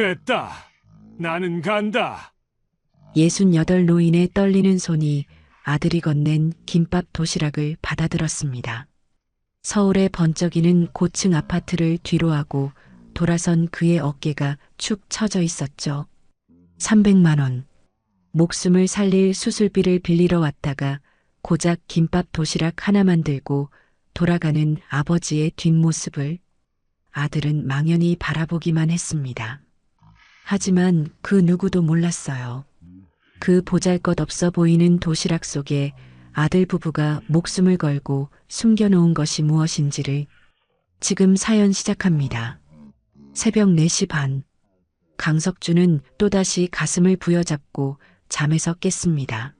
됐다. 나는 간다. 68 노인의 떨리는 손이 아들이 건넨 김밥 도시락을 받아들었습니다. 서울의 번쩍이는 고층 아파트를 뒤로하고 돌아선 그의 어깨가 축 처져 있었죠. 300만 원. 목숨을 살릴 수술비를 빌리러 왔다가 고작 김밥 도시락 하나만 들고 돌아가는 아버지의 뒷모습을 아들은 망연히 바라보기만 했습니다. 하지만 그 누구도 몰랐어요. 그 보잘것없어 보이는 도시락 속에 아들 부부가 목숨을 걸고 숨겨놓은 것이 무엇인지를 지금 사연 시작합니다. 새벽 4시 반. 강석주는 또다시 가슴을 부여잡고 잠에서 깼습니다.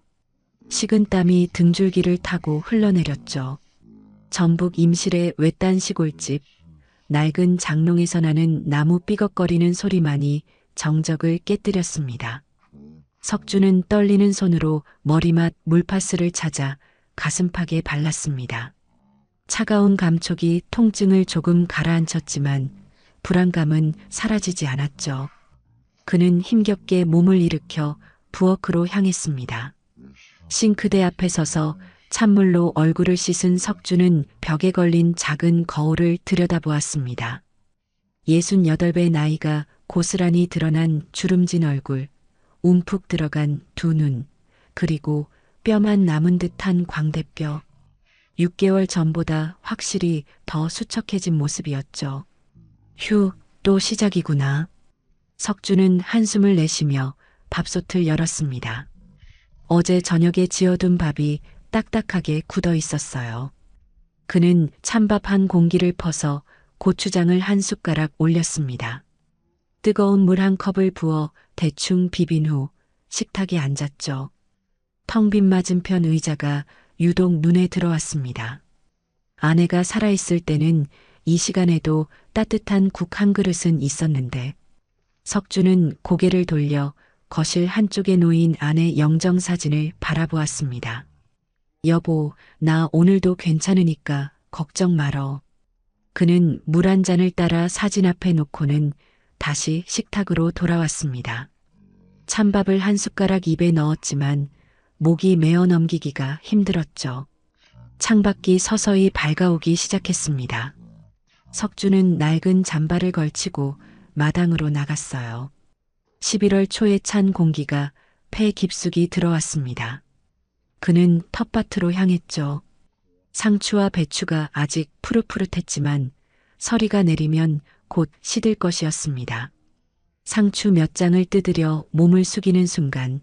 식은땀이 등줄기를 타고 흘러내렸죠. 전북 임실의 외딴 시골집, 낡은 장롱에서 나는 나무 삐걱거리는 소리만이 정적을 깨뜨렸습니다. 석주는 떨리는 손으로 머리맡 물파스를 찾아 가슴팍에 발랐습니다. 차가운 감촉이 통증을 조금 가라앉혔지만 불안감은 사라지지 않았죠. 그는 힘겹게 몸을 일으켜 부엌으로 향했습니다. 싱크대 앞에 서서 찬물로 얼굴을 씻은 석주는 벽에 걸린 작은 거울을 들여다보았습니다. 68배 나이가 고스란히 드러난 주름진 얼굴, 움푹 들어간 두 눈, 그리고 뼈만 남은 듯한 광대뼈. 6개월 전보다 확실히 더 수척해진 모습이었죠. 휴, 또 시작이구나. 석주는 한숨을 내쉬며 밥솥을 열었습니다. 어제 저녁에 지어둔 밥이 딱딱하게 굳어 있었어요. 그는 찬밥 한 공기를 퍼서 고추장을 한 숟가락 올렸습니다. 뜨거운 물 한 컵을 부어 대충 비빈 후 식탁에 앉았죠. 텅 빈 맞은편 의자가 유독 눈에 들어왔습니다. 아내가 살아있을 때는 이 시간에도 따뜻한 국 한 그릇은 있었는데 석주는 고개를 돌려 거실 한쪽에 놓인 아내 영정사진을 바라보았습니다. 여보, 나 오늘도 괜찮으니까 걱정 말어. 그는 물 한 잔을 따라 사진 앞에 놓고는 다시 식탁으로 돌아왔습니다. 찬밥을 한 숟가락 입에 넣었지만 목이 메어 넘기기가 힘들었죠. 창밖이 서서히 밝아오기 시작했습니다. 석주는 낡은 잠바를 걸치고 마당으로 나갔어요. 11월 초에 찬 공기가 폐 깊숙이 들어왔습니다. 그는 텃밭으로 향했죠. 상추와 배추가 아직 푸릇푸릇했지만 서리가 내리면 곧 시들 것이었습니다. 상추 몇 장을 뜯으려 몸을 숙이는 순간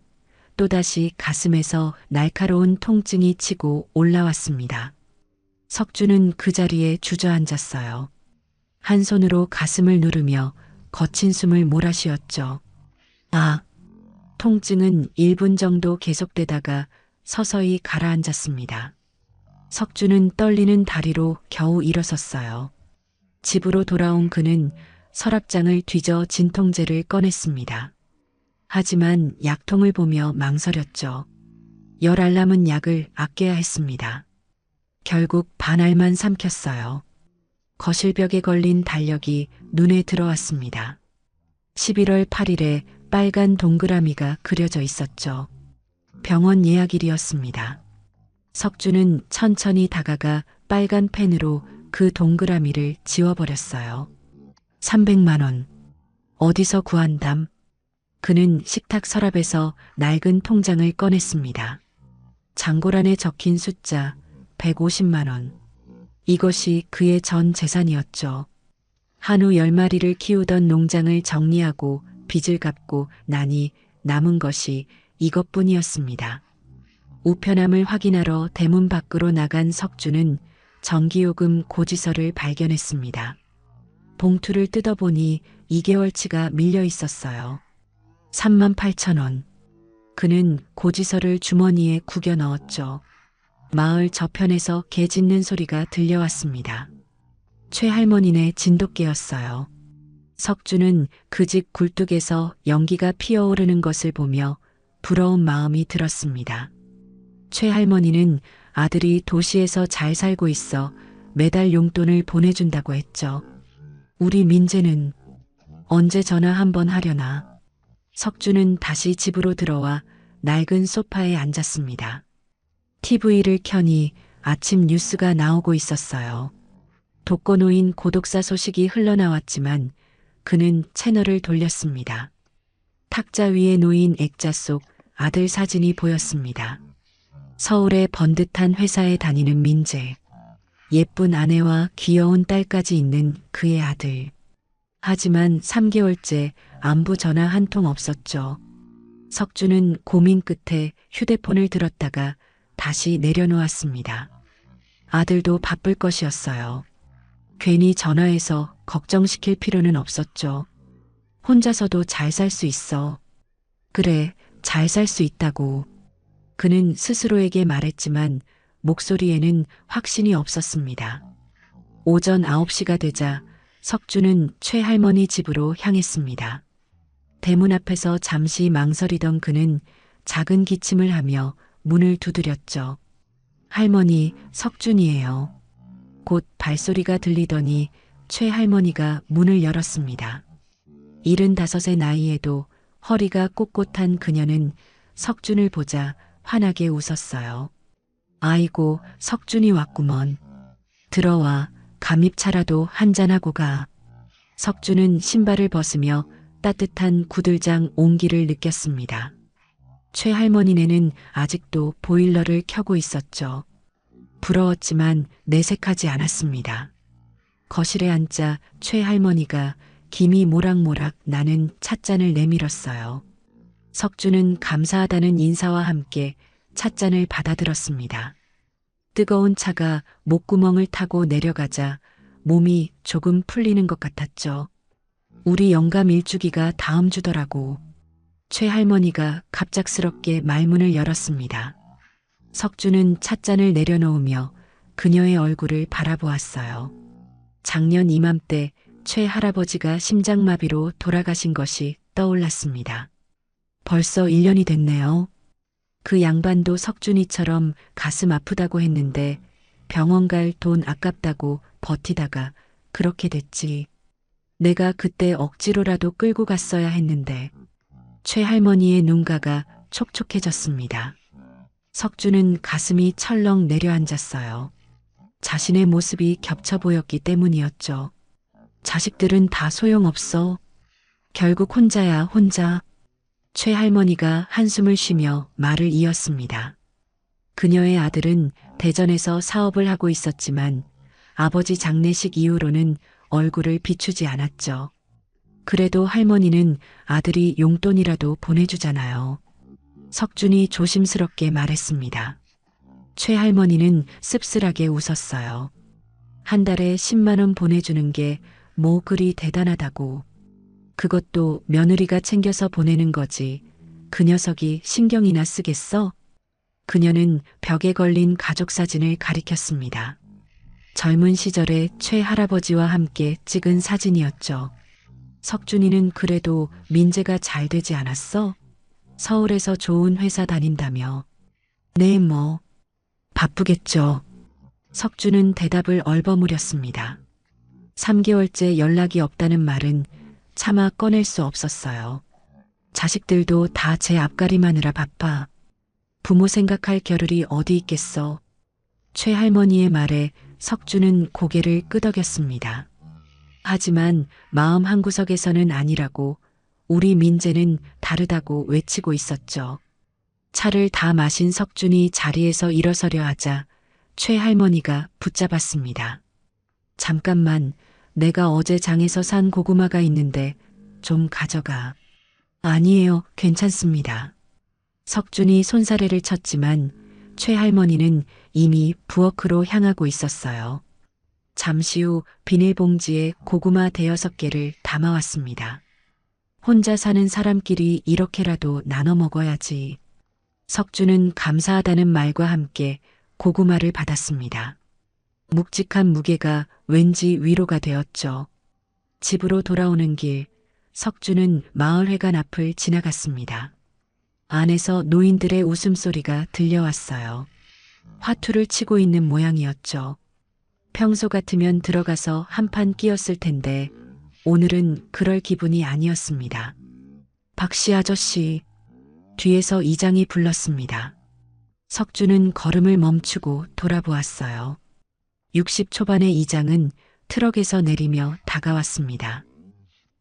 또다시 가슴에서 날카로운 통증이 치고 올라왔습니다. 석주는 그 자리에 주저앉았어요. 한 손으로 가슴을 누르며 거친 숨을 몰아쉬었죠. 통증은 1분 정도 계속되다가 서서히 가라앉았습니다. 석주는 떨리는 다리로 겨우 일어섰어요. 집으로 돌아온 그는 서랍장을 뒤져 진통제를 꺼냈습니다. 하지만 약통을 보며 망설였죠. 열 알 남은 약을 아껴야 했습니다. 결국 반 알만 삼켰어요. 거실벽에 걸린 달력이 눈에 들어왔습니다. 11월 8일에 빨간 동그라미가 그려져 있었죠. 병원 예약일이었습니다. 석주는 천천히 다가가 빨간 펜으로 그 동그라미를 지워버렸어요. 300만 원. 어디서 구한담? 그는 식탁 서랍에서 낡은 통장을 꺼냈습니다. 장고란에 적힌 숫자 150만 원. 이것이 그의 전 재산이었죠. 한우 10마리를 키우던 농장을 정리하고 빚을 갚고 나니 남은 것이 이것뿐이었습니다. 우편함을 확인하러 대문 밖으로 나간 석주는 전기요금 고지서를 발견했습니다. 봉투를 뜯어보니 2개월치가 밀려 있었어요. 38,000원. 그는 고지서를 주머니에 구겨 넣었죠. 마을 저편에서 개 짖는 소리가 들려왔습니다. 최할머니네 진돗개였어요. 석주는 그 집 굴뚝에서 연기가 피어오르는 것을 보며 부러운 마음이 들었습니다. 최할머니는 아들이 도시에서 잘 살고 있어 매달 용돈을 보내준다고 했죠. 우리 민재는 언제 전화 한번 하려나. 석주는 다시 집으로 들어와 낡은 소파에 앉았습니다. TV를 켜니 아침 뉴스가 나오고 있었어요. 독거노인 고독사 소식이 흘러나왔지만 그는 채널을 돌렸습니다. 탁자 위에 놓인 액자 속 아들 사진이 보였습니다. 서울의 번듯한 회사에 다니는 민재. 예쁜 아내와 귀여운 딸까지 있는 그의 아들. 하지만 3개월째 안부 전화 한 통 없었죠. 석주는 고민 끝에 휴대폰을 들었다가 다시 내려놓았습니다. 아들도 바쁠 것이었어요. 괜히 전화해서 걱정시킬 필요는 없었죠. 혼자서도 잘 살 수 있어. 그래, 잘 살 수 있다고. 그는 스스로에게 말했지만 목소리에는 확신이 없었습니다. 오전 9시가 되자 석주는 최할머니 집으로 향했습니다. 대문 앞에서 잠시 망설이던 그는 작은 기침을 하며 문을 두드렸죠. 할머니, 석준이에요. 곧 발소리가 들리더니 최할머니가 문을 열었습니다. 75의 나이에도 허리가 꼿꼿한 그녀는 석준을 보자 환하게 웃었어요. 아이고, 석준이 왔구먼. 들어와, 감입차라도 한잔하고 가. 석준은 신발을 벗으며 따뜻한 구들장 온기를 느꼈습니다. 최할머니네는 아직도 보일러를 켜고 있었죠. 부러웠지만 내색하지 않았습니다. 거실에 앉자 최할머니가 김이 모락모락 나는 찻잔을 내밀었어요. 석주는 감사하다는 인사와 함께 찻잔을 받아들었습니다. 뜨거운 차가 목구멍을 타고 내려가자 몸이 조금 풀리는 것 같았죠. 우리 영감 일주기가 다음 주더라고. 최할머니가 갑작스럽게 말문을 열었습니다. 석주는 찻잔을 내려놓으며 그녀의 얼굴을 바라보았어요. 작년 이맘때 최할아버지가 심장마비로 돌아가신 것이 떠올랐습니다. 벌써 1년이 됐네요. 그 양반도 석준이처럼 가슴 아프다고 했는데 병원 갈 돈 아깝다고 버티다가 그렇게 됐지. 내가 그때 억지로라도 끌고 갔어야 했는데. 최할머니의 눈가가 촉촉해졌습니다. 석주는 가슴이 철렁 내려앉았어요. 자신의 모습이 겹쳐 보였기 때문이었죠. 자식들은 다 소용없어. 결국 혼자야, 혼자. 최할머니가 한숨을 쉬며 말을 이었습니다. 그녀의 아들은 대전에서 사업을 하고 있었지만 아버지 장례식 이후로는 얼굴을 비추지 않았죠. 그래도 할머니는 아들이 용돈이라도 보내주잖아요. 석준이 조심스럽게 말했습니다. 최할머니는 씁쓸하게 웃었어요. 한 달에 10만 원 보내주는 게 뭐 그리 대단하다고. 그것도 며느리가 챙겨서 보내는 거지. 그 녀석이 신경이나 쓰겠어? 그녀는 벽에 걸린 가족 사진을 가리켰습니다. 젊은 시절에 최할아버지와 함께 찍은 사진이었죠. 석준이는 그래도 민재가 잘 되지 않았어? 서울에서 좋은 회사 다닌다며. 네, 뭐. 바쁘겠죠. 석준은 대답을 얼버무렸습니다. 3개월째 연락이 없다는 말은 차마 꺼낼 수 없었어요. 자식들도 다 제 앞가림하느라 바빠. 부모 생각할 겨를이 어디 있겠어. 최할머니의 말에 석준은 고개를 끄덕였습니다. 하지만 마음 한구석에서는 아니라고 우리 민재는 다르다고 외치고 있었죠. 차를 다 마신 석준이 자리에서 일어서려 하자 최할머니가 붙잡았습니다. 잠깐만, 내가 어제 장에서 산 고구마가 있는데 좀 가져가. 아니에요, 괜찮습니다. 석준이 손사래를 쳤지만 최할머니는 이미 부엌으로 향하고 있었어요. 잠시 후 비닐봉지에 고구마 5개를 담아왔습니다. 혼자 사는 사람끼리 이렇게라도 나눠 먹어야지. 석준은 감사하다는 말과 함께 고구마를 받았습니다. 묵직한 무게가 왠지 위로가 되었죠. 집으로 돌아오는 길, 석준은 마을회관 앞을 지나갔습니다. 안에서 노인들의 웃음소리가 들려왔어요. 화투를 치고 있는 모양이었죠. 평소 같으면 들어가서 한판 끼었을 텐데 오늘은 그럴 기분이 아니었습니다. 박씨 아저씨, 뒤에서 이장이 불렀습니다. 석주는 걸음을 멈추고 돌아보았어요. 60 초반의 이장은 트럭에서 내리며 다가왔습니다.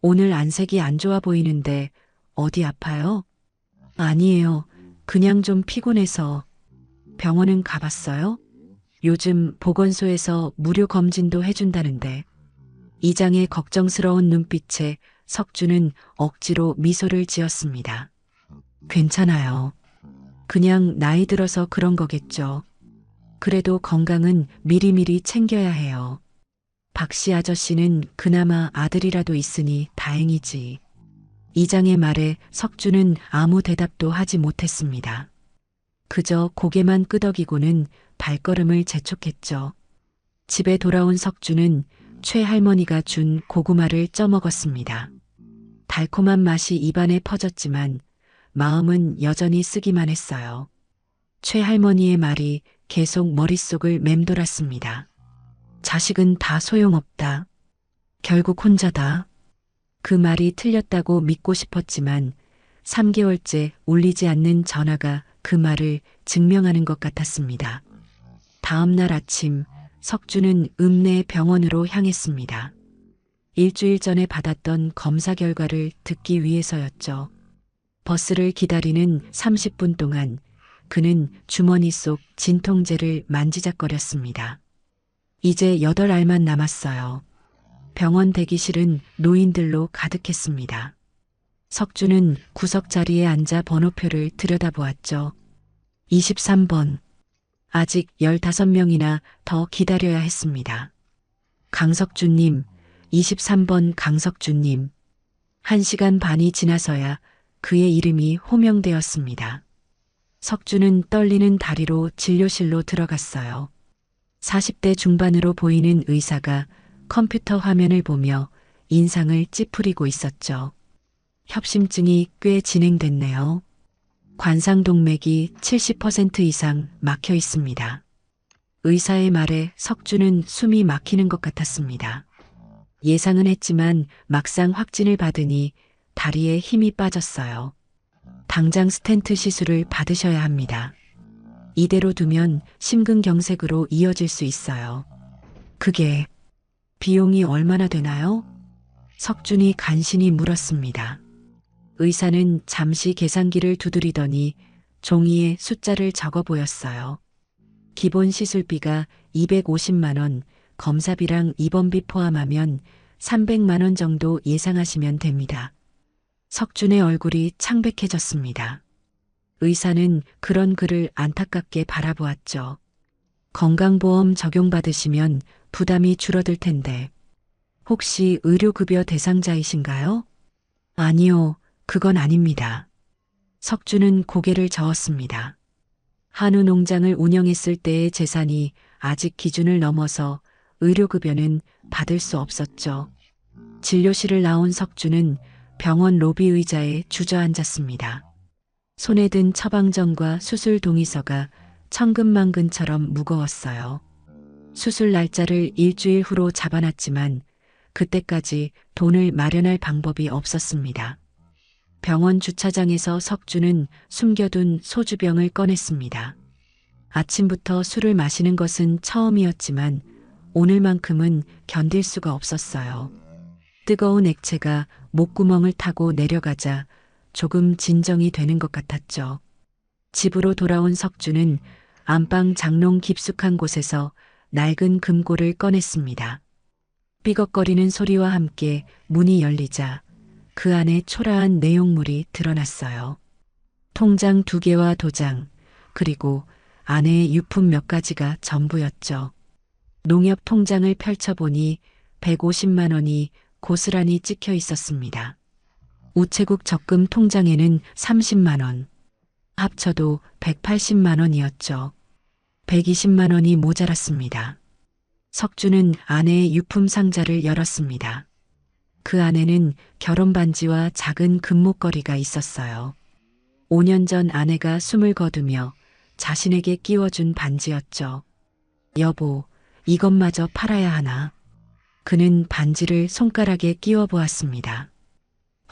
오늘 안색이 안 좋아 보이는데 어디 아파요? 아니에요. 그냥 좀 피곤해서. 병원은 가봤어요? 요즘 보건소에서 무료 검진도 해준다는데. 이장의 걱정스러운 눈빛에 석주는 억지로 미소를 지었습니다. 괜찮아요. 그냥 나이 들어서 그런 거겠죠. 그래도 건강은 미리미리 챙겨야 해요. 박씨 아저씨는 그나마 아들이라도 있으니 다행이지. 이장의 말에 석주는 아무 대답도 하지 못했습니다. 그저 고개만 끄덕이고는 발걸음을 재촉했죠. 집에 돌아온 석주는 최할머니가 준 고구마를 쪄먹었습니다. 달콤한 맛이 입안에 퍼졌지만 마음은 여전히 쓰기만 했어요. 최할머니의 말이 계속 머릿속을 맴돌았습니다. 자식은 다 소용없다. 결국 혼자다. 그 말이 틀렸다고 믿고 싶었지만 3개월째 울리지 않는 전화가 그 말을 증명하는 것 같았습니다. 다음 날 아침 석주는 읍내 병원으로 향했습니다. 일주일 전에 받았던 검사 결과를 듣기 위해서였죠. 버스를 기다리는 30분 동안 그는 주머니 속 진통제를 만지작거렸습니다. 이제 8알만 남았어요. 병원 대기실은 노인들로 가득했습니다. 석주는 구석 자리에 앉아 번호표를 들여다보았죠. 23번. 아직 15명이나 더 기다려야 했습니다. 강석주님, 23번 강석주님. 1시간 반이 지나서야 그의 이름이 호명되었습니다. 석주는 떨리는 다리로 진료실로 들어갔어요. 40대 중반으로 보이는 의사가 컴퓨터 화면을 보며 인상을 찌푸리고 있었죠. 협심증이 꽤 진행됐네요. 관상동맥이 70% 이상 막혀 있습니다. 의사의 말에 석주는 숨이 막히는 것 같았습니다. 예상은 했지만 막상 확진을 받으니 다리에 힘이 빠졌어요. 당장 스텐트 시술을 받으셔야 합니다. 이대로 두면 심근경색으로 이어질 수 있어요. 그게 비용이 얼마나 되나요? 석준이 간신히 물었습니다. 의사는 잠시 계산기를 두드리더니 종이에 숫자를 적어 보였어요. 기본 시술비가 250만 원, 검사비랑 입원비 포함하면 300만 원 정도 예상하시면 됩니다. 석준의 얼굴이 창백해졌습니다. 의사는 그런 그를 안타깝게 바라보았죠. 건강보험 적용받으시면 부담이 줄어들 텐데. 혹시 의료급여 대상자이신가요? 아니요, 그건 아닙니다. 석주는 고개를 저었습니다. 한우 농장을 운영했을 때의 재산이 아직 기준을 넘어서 의료급여는 받을 수 없었죠. 진료실을 나온 석주는 병원 로비 의자에 주저앉았습니다. 손에 든 처방전과 수술 동의서가 천근만근처럼 무거웠어요. 수술 날짜를 일주일 후로 잡아놨지만 그때까지 돈을 마련할 방법이 없었습니다. 병원 주차장에서 석주는 숨겨둔 소주병을 꺼냈습니다. 아침부터 술을 마시는 것은 처음이었지만 오늘만큼은 견딜 수가 없었어요. 뜨거운 액체가 목구멍을 타고 내려가자 조금 진정이 되는 것 같았죠. 집으로 돌아온 석주는 안방 장롱 깊숙한 곳에서 낡은 금고를 꺼냈습니다. 삐걱거리는 소리와 함께 문이 열리자 그 안에 초라한 내용물이 드러났어요. 통장 2개와 도장, 그리고 안에 유품 몇 가지가 전부였죠. 농협 통장을 펼쳐보니 150만 원이 고스란히 찍혀 있었습니다. 우체국 적금 통장에는 30만 원, 합쳐도 180만 원이었죠. 120만 원이 모자랐습니다. 석주는 아내의 유품 상자를 열었습니다. 그 안에는 결혼 반지와 작은 금목걸이가 있었어요. 5년 전 아내가 숨을 거두며 자신에게 끼워준 반지였죠. 여보, 이것마저 팔아야 하나? 그는 반지를 손가락에 끼워 보았습니다.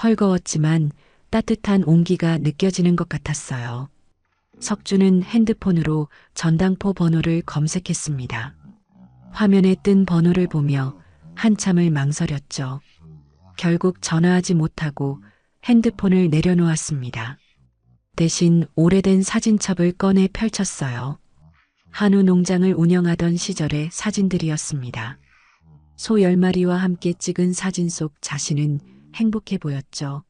헐거웠지만 따뜻한 온기가 느껴지는 것 같았어요. 석주는 핸드폰으로 전당포 번호를 검색했습니다. 화면에 뜬 번호를 보며 한참을 망설였죠. 결국 전화하지 못하고 핸드폰을 내려놓았습니다. 대신 오래된 사진첩을 꺼내 펼쳤어요. 한우 농장을 운영하던 시절의 사진들이었습니다. 소 10마리와 함께 찍은 사진 속 자신은 행복해 보였죠.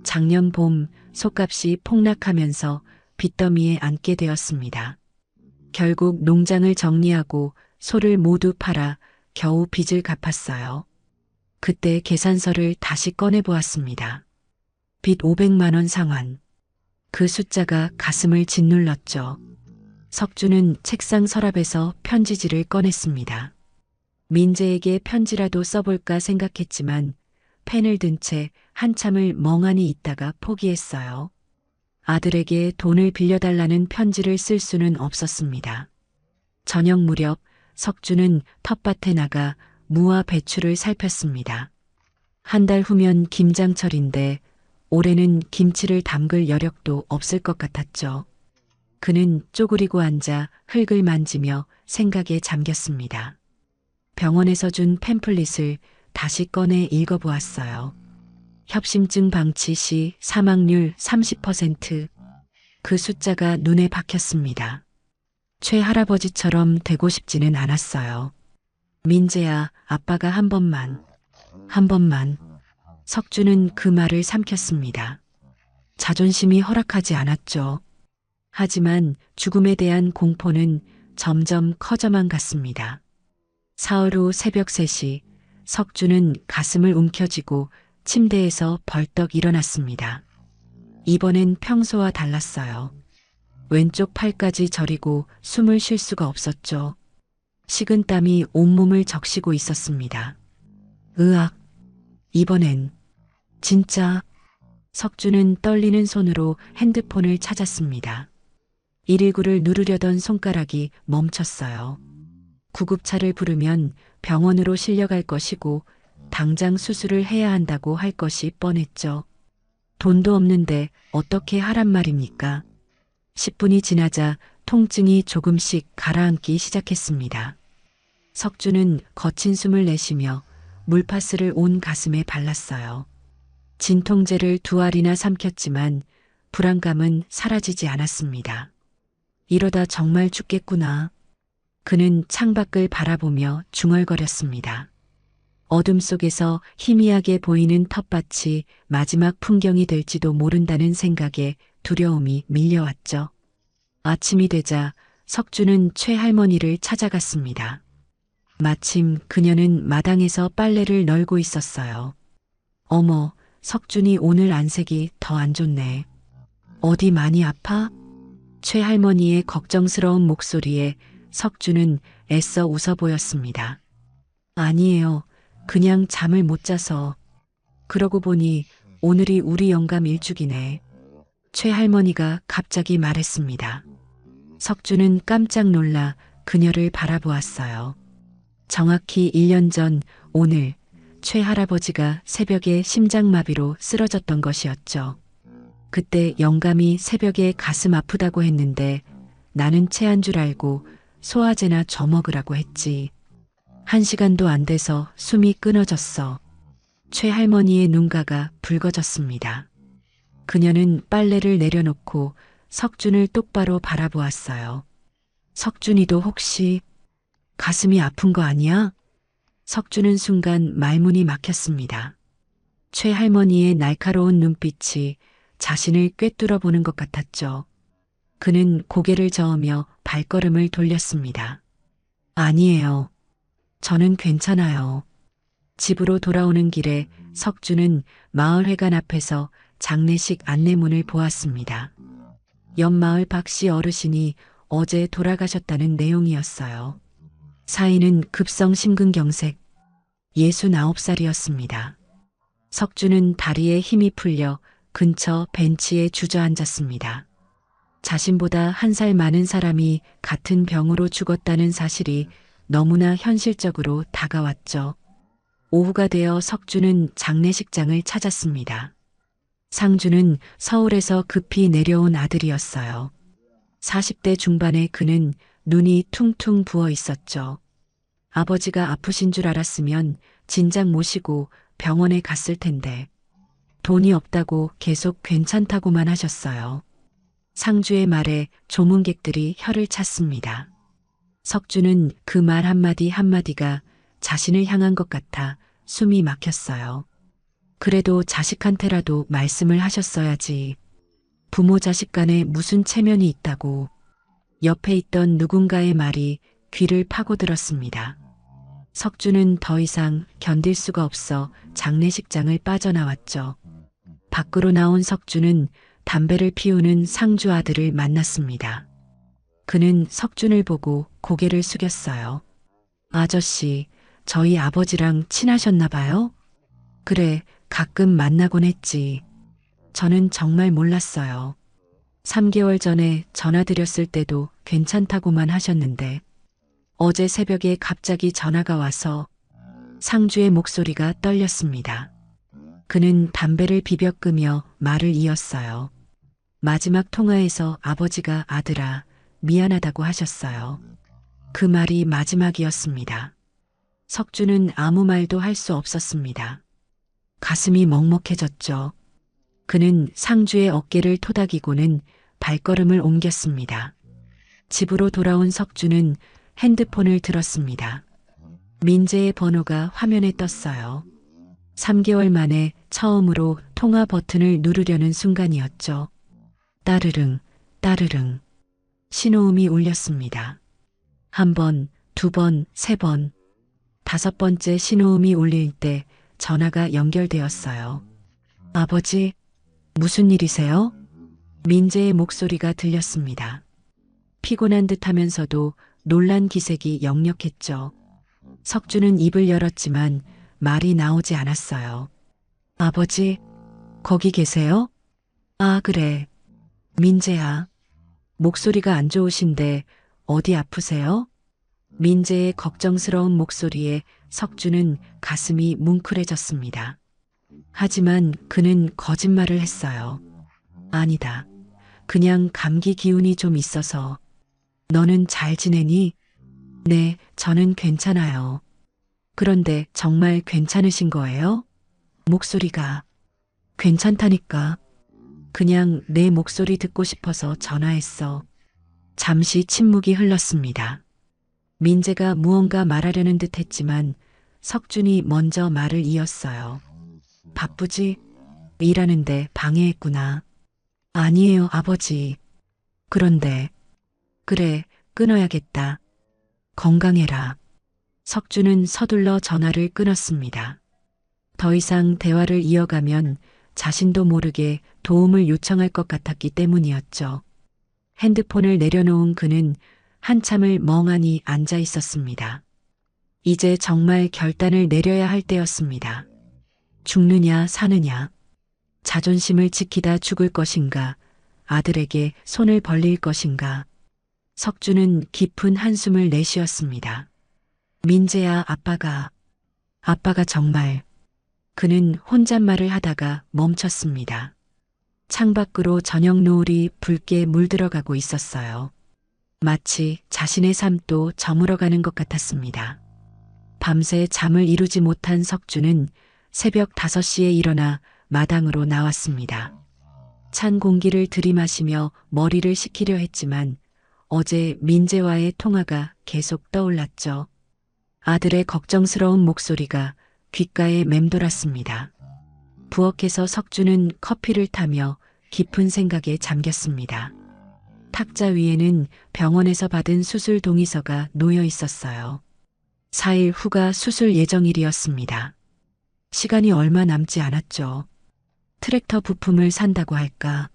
작년 봄 소값이 폭락하면서 빚더미에 앉게 되었습니다. 결국 농장을 정리하고 소를 모두 팔아 겨우 빚을 갚았어요. 그때 계산서를 다시 꺼내 보았습니다. 빚 500만 원 상환. 그 숫자가 가슴을 짓눌렀죠. 석주는 책상 서랍에서 편지지를 꺼냈습니다. 민재에게 편지라도 써볼까 생각했지만 펜을 든 채 한참을 멍하니 있다가 포기했어요. 아들에게 돈을 빌려달라는 편지를 쓸 수는 없었습니다. 저녁 무렵 석주는 텃밭에 나가 무와 배추를 살폈습니다. 한 달 후면 김장철인데 올해는 김치를 담글 여력도 없을 것 같았죠. 그는 쪼그리고 앉아 흙을 만지며 생각에 잠겼습니다. 병원에서 준 팸플릿을 다시 꺼내 읽어보았어요. 협심증 방치 시 사망률 30%. 그 숫자가 눈에 박혔습니다. 최할아버지처럼 되고 싶지는 않았어요. 민재야, 아빠가 한 번만. 석주는 그 말을 삼켰습니다. 자존심이 허락하지 않았죠. 하지만 죽음에 대한 공포는 점점 커져만 갔습니다. 사흘 후 새벽 3시 석주는 가슴을 움켜쥐고 침대에서 벌떡 일어났습니다. 이번엔 평소와 달랐어요. 왼쪽 팔까지 저리고 숨을 쉴 수가 없었죠. 식은땀이 온몸을 적시고 있었습니다. 으악, 이번엔 진짜. 석주는 떨리는 손으로 핸드폰을 찾았습니다. 119를 누르려던 손가락이 멈췄어요. 구급차를 부르면 병원으로 실려갈 것이고 당장 수술을 해야 한다고 할 것이 뻔했죠. 돈도 없는데 어떻게 하란 말입니까? 10분이 지나자 통증이 조금씩 가라앉기 시작했습니다. 석주는 거친 숨을 내쉬며 물파스를 온 가슴에 발랐어요. 진통제를 2알이나 삼켰지만 불안감은 사라지지 않았습니다. 이러다 정말 죽겠구나. 그는 창밖을 바라보며 중얼거렸습니다. 어둠 속에서 희미하게 보이는 텃밭이 마지막 풍경이 될지도 모른다는 생각에 두려움이 밀려왔죠. 아침이 되자 석주는 최할머니를 찾아갔습니다. 마침 그녀는 마당에서 빨래를 널고 있었어요. 어머, 석준이 오늘 안색이 더 안 좋네. 어디 많이 아파? 최할머니의 걱정스러운 목소리에 석준은 애써 웃어 보였습니다. 아니에요. 그냥 잠을 못 자서. 그러고 보니 오늘이 우리 영감 일주기네. 최할머니가 갑자기 말했습니다. 석준은 깜짝 놀라 그녀를 바라보았어요. 정확히 1년 전 오늘 최할아버지가 새벽에 심장마비로 쓰러졌던 것이었죠. 그때 영감이 새벽에 가슴 아프다고 했는데 나는 체한 줄 알고 소화제나 저먹으라고 했지. 1시간도 안 돼서 숨이 끊어졌어. 최할머니의 눈가가 붉어졌습니다. 그녀는 빨래를 내려놓고 석준을 똑바로 바라보았어요. 석준이도 혹시 가슴이 아픈 거 아니야? 석준은 순간 말문이 막혔습니다. 최할머니의 날카로운 눈빛이 자신을 꿰뚫어 보는 것 같았죠. 그는 고개를 저으며 발걸음을 돌렸습니다. 아니에요. 저는 괜찮아요. 집으로 돌아오는 길에 석준은 마을회관 앞에서 장례식 안내문을 보았습니다. 옆마을 박씨 어르신이 어제 돌아가셨다는 내용이었어요. 사인은 급성 심근경색, 69살이었습니다. 석준은 다리에 힘이 풀려 근처 벤치에 주저앉았습니다. 자신보다 1살 많은 사람이 같은 병으로 죽었다는 사실이 너무나 현실적으로 다가왔죠. 오후가 되어 석주는 장례식장을 찾았습니다. 상주는 서울에서 급히 내려온 아들이었어요. 40대 중반의 그는 눈이 퉁퉁 부어 있었죠. 아버지가 아프신 줄 알았으면 진작 모시고 병원에 갔을 텐데 돈이 없다고 계속 괜찮다고만 하셨어요. 상주의 말에 조문객들이 혀를 찼습니다. 석주는 그 말 한마디 한마디가 자신을 향한 것 같아 숨이 막혔어요. 그래도 자식한테라도 말씀을 하셨어야지. 부모 자식 간에 무슨 체면이 있다고. 옆에 있던 누군가의 말이 귀를 파고들었습니다. 석주는 더 이상 견딜 수가 없어 장례식장을 빠져나왔죠. 밖으로 나온 석주는 담배를 피우는 상주 아들을 만났습니다. 그는 석준을 보고 고개를 숙였어요. 아저씨, 저희 아버지랑 친하셨나 봐요? 그래, 가끔 만나곤 했지. 저는 정말 몰랐어요. 3개월 전에 전화드렸을 때도 괜찮다고만 하셨는데 어제 새벽에 갑자기 전화가 와서 상주의 목소리가 떨렸습니다. 그는 담배를 비벼 끄며 말을 이었어요. 마지막 통화에서 아버지가 아들아, 미안하다고 하셨어요. 그 말이 마지막이었습니다. 석주는 아무 말도 할 수 없었습니다. 가슴이 먹먹해졌죠. 그는 상주의 어깨를 토닥이고는 발걸음을 옮겼습니다. 집으로 돌아온 석주는 핸드폰을 들었습니다. 민재의 번호가 화면에 떴어요. 3개월 만에 처음으로 통화 버튼을 누르려는 순간이었죠. 따르릉, 따르릉. 신호음이 울렸습니다. 1번, 2번, 3번. 5번째 신호음이 울릴 때 전화가 연결되었어요. 아버지, 무슨 일이세요? 민재의 목소리가 들렸습니다. 피곤한 듯 하면서도 놀란 기색이 역력했죠. 석주는 입을 열었지만 말이 나오지 않았어요. 아버지, 거기 계세요? 아, 그래. 민재야. 목소리가 안 좋으신데 어디 아프세요? 민재의 걱정스러운 목소리에 석주는 가슴이 뭉클해졌습니다. 하지만 그는 거짓말을 했어요. 아니다. 그냥 감기 기운이 좀 있어서. 너는 잘 지내니? 네, 저는 괜찮아요. 그런데 정말 괜찮으신 거예요? 목소리가. 괜찮다니까. 그냥 내 목소리 듣고 싶어서 전화했어. 잠시 침묵이 흘렀습니다. 민재가 무언가 말하려는 듯 했지만 석준이 먼저 말을 이었어요. 바쁘지? 일하는데 방해했구나. 아니에요, 아버지. 그런데. 그래, 끊어야겠다. 건강해라. 석준은 서둘러 전화를 끊었습니다. 더 이상 대화를 이어가면 자신도 모르게 도움을 요청할 것 같았기 때문이었죠. 핸드폰을 내려놓은 그는 한참을 멍하니 앉아 있었습니다. 이제 정말 결단을 내려야 할 때였습니다. 죽느냐 사느냐. 자존심을 지키다 죽을 것인가. 아들에게 손을 벌릴 것인가. 석주는 깊은 한숨을 내쉬었습니다. 민재야, 아빠가 정말. 그는 혼잣말을 하다가 멈췄습니다. 창밖으로 저녁 노을이 붉게 물들어가고 있었어요. 마치 자신의 삶도 저물어가는 것 같았습니다. 밤새 잠을 이루지 못한 석주는 새벽 5시에 일어나 마당으로 나왔습니다. 찬 공기를 들이마시며 머리를 식히려 했지만 어제 민재와의 통화가 계속 떠올랐죠. 아들의 걱정스러운 목소리가 귓가에 맴돌았습니다. 부엌에서 석주는 커피를 타며 깊은 생각에 잠겼습니다. 탁자 위에는 병원에서 받은 수술 동의서가 놓여 있었어요. 4일 후가 수술 예정일이었습니다. 시간이 얼마 남지 않았죠. 트랙터 부품을 산다고 할까?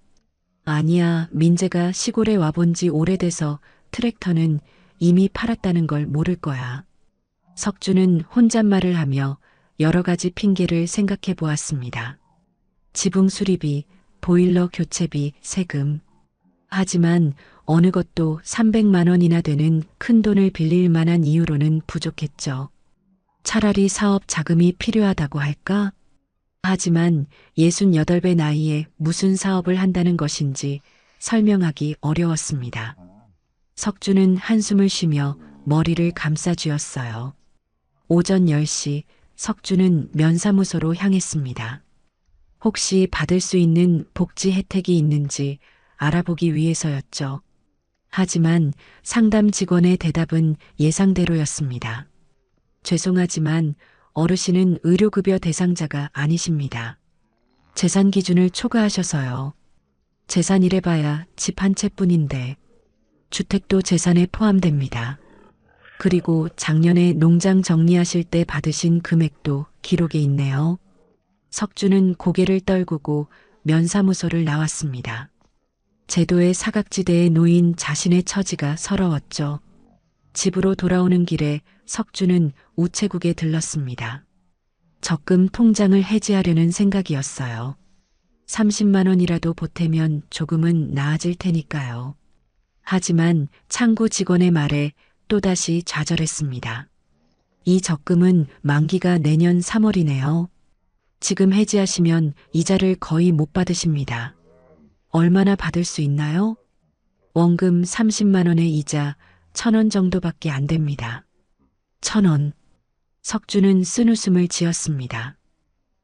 아니야, 민재가 시골에 와본 지 오래돼서 트랙터는 이미 팔았다는 걸 모를 거야. 석주는 혼잣말을 하며 여러 가지 핑계를 생각해 보았습니다. 지붕 수리비, 보일러 교체비, 세금. 하지만 어느 것도 300만 원이나 되는 큰 돈을 빌릴 만한 이유로는 부족했죠. 차라리 사업 자금이 필요하다고 할까? 하지만 68배 나이에 무슨 사업을 한다는 것인지 설명하기 어려웠습니다. 석주는 한숨을 쉬며 머리를 감싸쥐었어요. 오전 10시 석주는 면사무소로 향했습니다. 혹시 받을 수 있는 복지 혜택이 있는지 알아보기 위해서였죠. 하지만 상담 직원의 대답은 예상대로였습니다. 죄송하지만 어르신은 의료급여 대상자가 아니십니다. 재산 기준을 초과하셔서요. 재산이래봐야 집 한 채뿐인데 주택도 재산에 포함됩니다. 그리고 작년에 농장 정리하실 때 받으신 금액도 기록에 있네요. 석주는 고개를 떨구고 면사무소를 나왔습니다. 제도의 사각지대에 놓인 자신의 처지가 서러웠죠. 집으로 돌아오는 길에 석주는 우체국에 들렀습니다. 적금 통장을 해지하려는 생각이었어요. 30만 원이라도 보태면 조금은 나아질 테니까요. 하지만 창구 직원의 말에 또다시 좌절했습니다. 이 적금은 만기가 내년 3월이네요. 지금 해지하시면 이자를 거의 못 받으십니다. 얼마나 받을 수 있나요? 원금 30만 원의 이자 1,000원 정도밖에 안 됩니다. 1,000원. 석주는 쓴웃음을 지었습니다.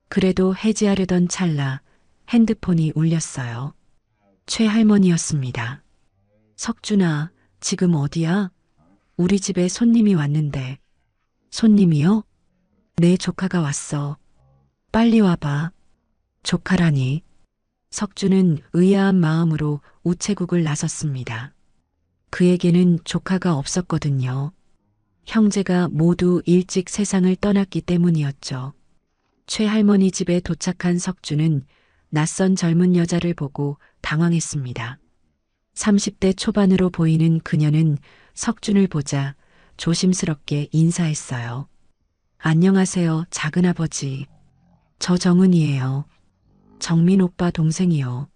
그래도 해지하려던 찰나 핸드폰이 울렸어요. 최할머니였습니다. 석준아, 지금 어디야? 우리 집에 손님이 왔는데. 손님이요? 내 조카가 왔어. 빨리 와봐. 조카라니. 석주는 의아한 마음으로 우체국을 나섰습니다. 그에게는 조카가 없었거든요. 형제가 모두 일찍 세상을 떠났기 때문이었죠. 최할머니 집에 도착한 석주는 낯선 젊은 여자를 보고 당황했습니다. 30대 초반으로 보이는 그녀는 석준을 보자 조심스럽게 인사했어요. 안녕하세요, 작은아버지. 저 정은이에요. 정민 오빠 동생이요.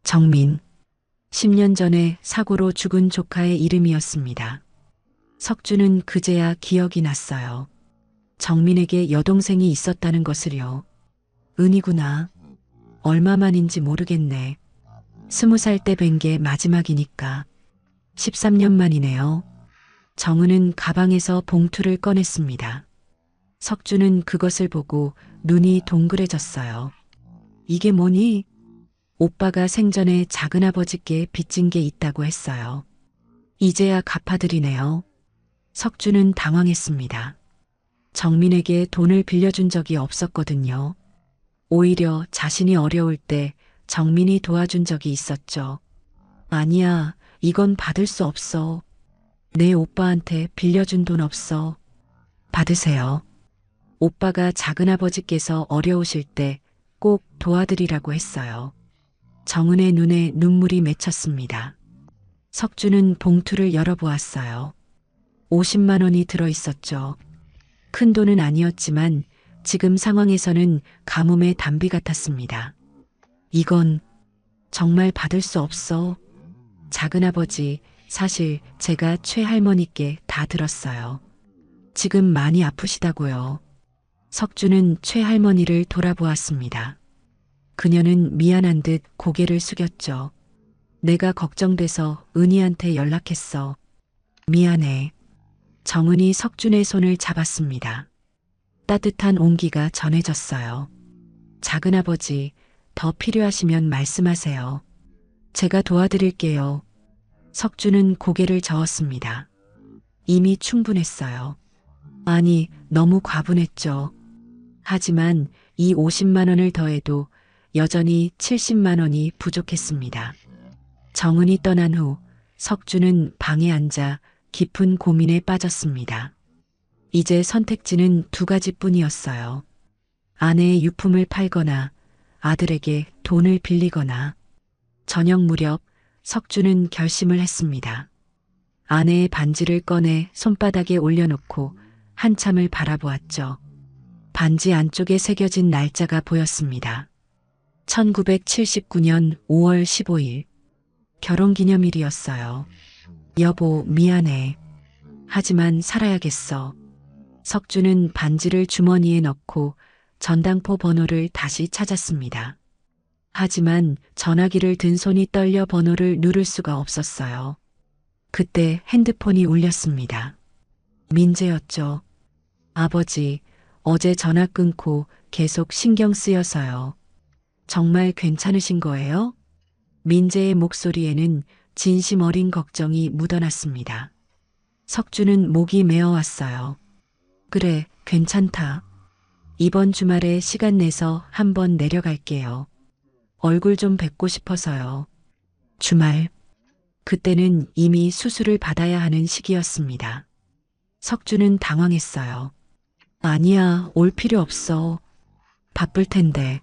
정민. 10년 전에 사고로 죽은 조카의 이름이었습니다. 석주는 그제야 기억이 났어요. 정민에게 여동생이 있었다는 것을요. 은이구나. 얼마만인지 모르겠네. 20살 때 뵌 게 마지막이니까. 13년 만이네요. 정은은 가방에서 봉투를 꺼냈습니다. 석주는 그것을 보고 눈이 동그래졌어요. 이게 뭐니? 오빠가 생전에 작은아버지께 빚진 게 있다고 했어요. 이제야 갚아드리네요. 석주는 당황했습니다. 정민에게 돈을 빌려준 적이 없었거든요. 오히려 자신이 어려울 때 정민이 도와준 적이 있었죠. 아니야, 이건 받을 수 없어. 내 오빠한테 빌려준 돈 없어. 받으세요. 오빠가 작은아버지께서 어려우실 때 꼭 도와드리라고 했어요. 정은의 눈에 눈물이 맺혔습니다. 석주는 봉투를 열어보았어요. 50만 원이 들어있었죠. 큰 돈은 아니었지만 지금 상황에서는 가뭄의 단비 같았습니다. 이건 정말 받을 수 없어. 작은아버지, 사실 제가 최할머니께 다 들었어요. 지금 많이 아프시다고요. 석주는 최할머니를 돌아보았습니다. 그녀는 미안한 듯 고개를 숙였죠. 내가 걱정돼서 은희한테 연락했어. 미안해. 정은이 석준의 손을 잡았습니다. 따뜻한 온기가 전해졌어요. 작은아버지, 더 필요하시면 말씀하세요. 제가 도와드릴게요. 석준은 고개를 저었습니다. 이미 충분했어요. 아니, 너무 과분했죠. 하지만 이 50만 원을 더해도 여전히 70만 원이 부족했습니다. 정은이 떠난 후 석주는 방에 앉아 깊은 고민에 빠졌습니다. 이제 선택지는 두 가지뿐이었어요. 아내의 유품을 팔거나 아들에게 돈을 빌리거나. 저녁 무렵 석주는 결심을 했습니다. 아내의 반지를 꺼내 손바닥에 올려놓고 한참을 바라보았죠. 반지 안쪽에 새겨진 날짜가 보였습니다. 1979년 5월 15일. 결혼기념일이었어요. 여보, 미안해. 하지만 살아야겠어. 석주는 반지를 주머니에 넣고 전당포 번호를 다시 찾았습니다. 하지만 전화기를 든 손이 떨려 번호를 누를 수가 없었어요. 그때 핸드폰이 울렸습니다. 민재였죠. 아버지, 어제 전화 끊고 계속 신경 쓰여서요. 정말 괜찮으신 거예요? 민재의 목소리에는 진심 어린 걱정이 묻어났습니다. 석주는 목이 메어왔어요. 그래, 괜찮다. 이번 주말에 시간 내서 한번 내려갈게요. 얼굴 좀 뵙고 싶어서요. 주말. 그때는 이미 수술을 받아야 하는 시기였습니다. 석주는 당황했어요. 아니야, 올 필요 없어. 바쁠 텐데.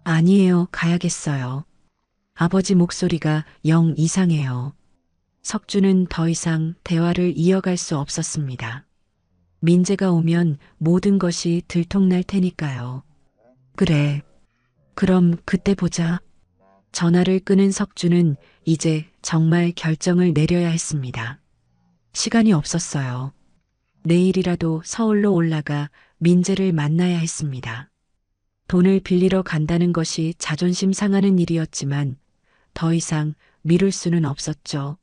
아니에요, 가야겠어요. 아버지 목소리가 영 이상해요. 석주는 더 이상 대화를 이어갈 수 없었습니다. 민재가 오면 모든 것이 들통날 테니까요. 그래. 그럼 그때 보자. 전화를 끄는 석주는 이제 정말 결정을 내려야 했습니다. 시간이 없었어요. 내일이라도 서울로 올라가 민재를 만나야 했습니다. 돈을 빌리러 간다는 것이 자존심 상하는 일이었지만 더 이상 미룰 수는 없었죠.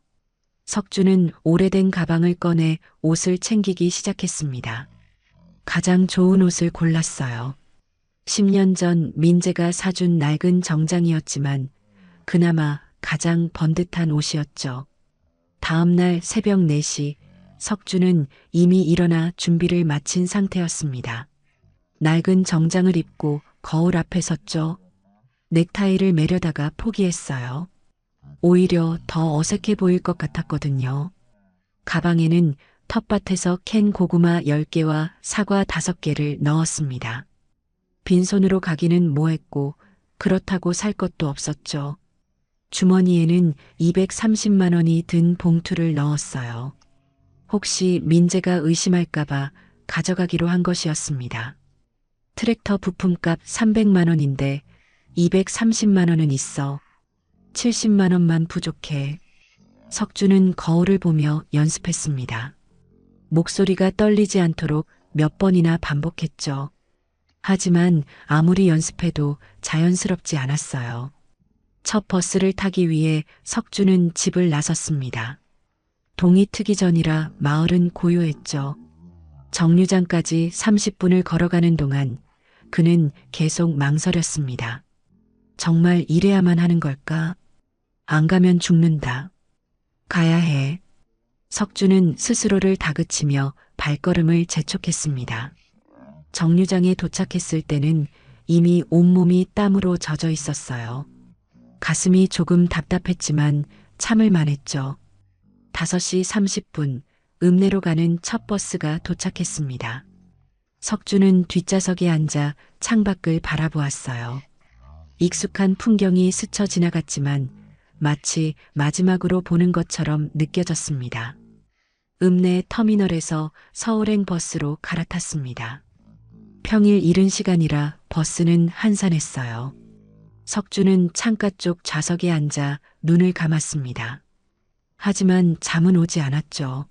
석주는 오래된 가방을 꺼내 옷을 챙기기 시작했습니다. 가장 좋은 옷을 골랐어요. 10년 전 민재가 사준 낡은 정장이었지만 그나마 가장 번듯한 옷이었죠. 다음 날 새벽 4시 석주는 이미 일어나 준비를 마친 상태였습니다. 낡은 정장을 입고 거울 앞에 섰죠. 넥타이를 매려다가 포기했어요. 오히려 더 어색해 보일 것 같았거든요. 가방에는 텃밭에서 캔 고구마 10개와 사과 5개를 넣었습니다. 빈손으로 가기는 뭐했고 그렇다고 살 것도 없었죠. 주머니에는 230만 원이 든 봉투를 넣었어요. 혹시 민재가 의심할까봐 가져가기로 한 것이었습니다. 트랙터 부품값 300만 원인데 230만 원은 있어. 70만 원만 부족해. 석주는 거울을 보며 연습했습니다. 목소리가 떨리지 않도록 몇 번이나 반복했죠. 하지만 아무리 연습해도 자연스럽지 않았어요. 첫 버스를 타기 위해 석주는 집을 나섰습니다. 동이 트기 전이라 마을은 고요했죠. 정류장까지 30분을 걸어가는 동안 그는 계속 망설였습니다. 정말 이래야만 하는 걸까? 안 가면 죽는다. 가야 해. 석주는 스스로를 다그치며 발걸음을 재촉했습니다. 정류장에 도착했을 때는 이미 온몸이 땀으로 젖어 있었어요. 가슴이 조금 답답했지만 참을 만했죠. 5시 30분 읍내로 가는 첫 버스가 도착했습니다. 석주는 뒷좌석에 앉아 창밖을 바라보았어요. 익숙한 풍경이 스쳐 지나갔지만 마치 마지막으로 보는 것처럼 느껴졌습니다. 읍내 터미널에서 서울행 버스로 갈아탔습니다. 평일 이른 시간이라 버스는 한산했어요. 석주는 창가 쪽 좌석에 앉아 눈을 감았습니다. 하지만 잠은 오지 않았죠.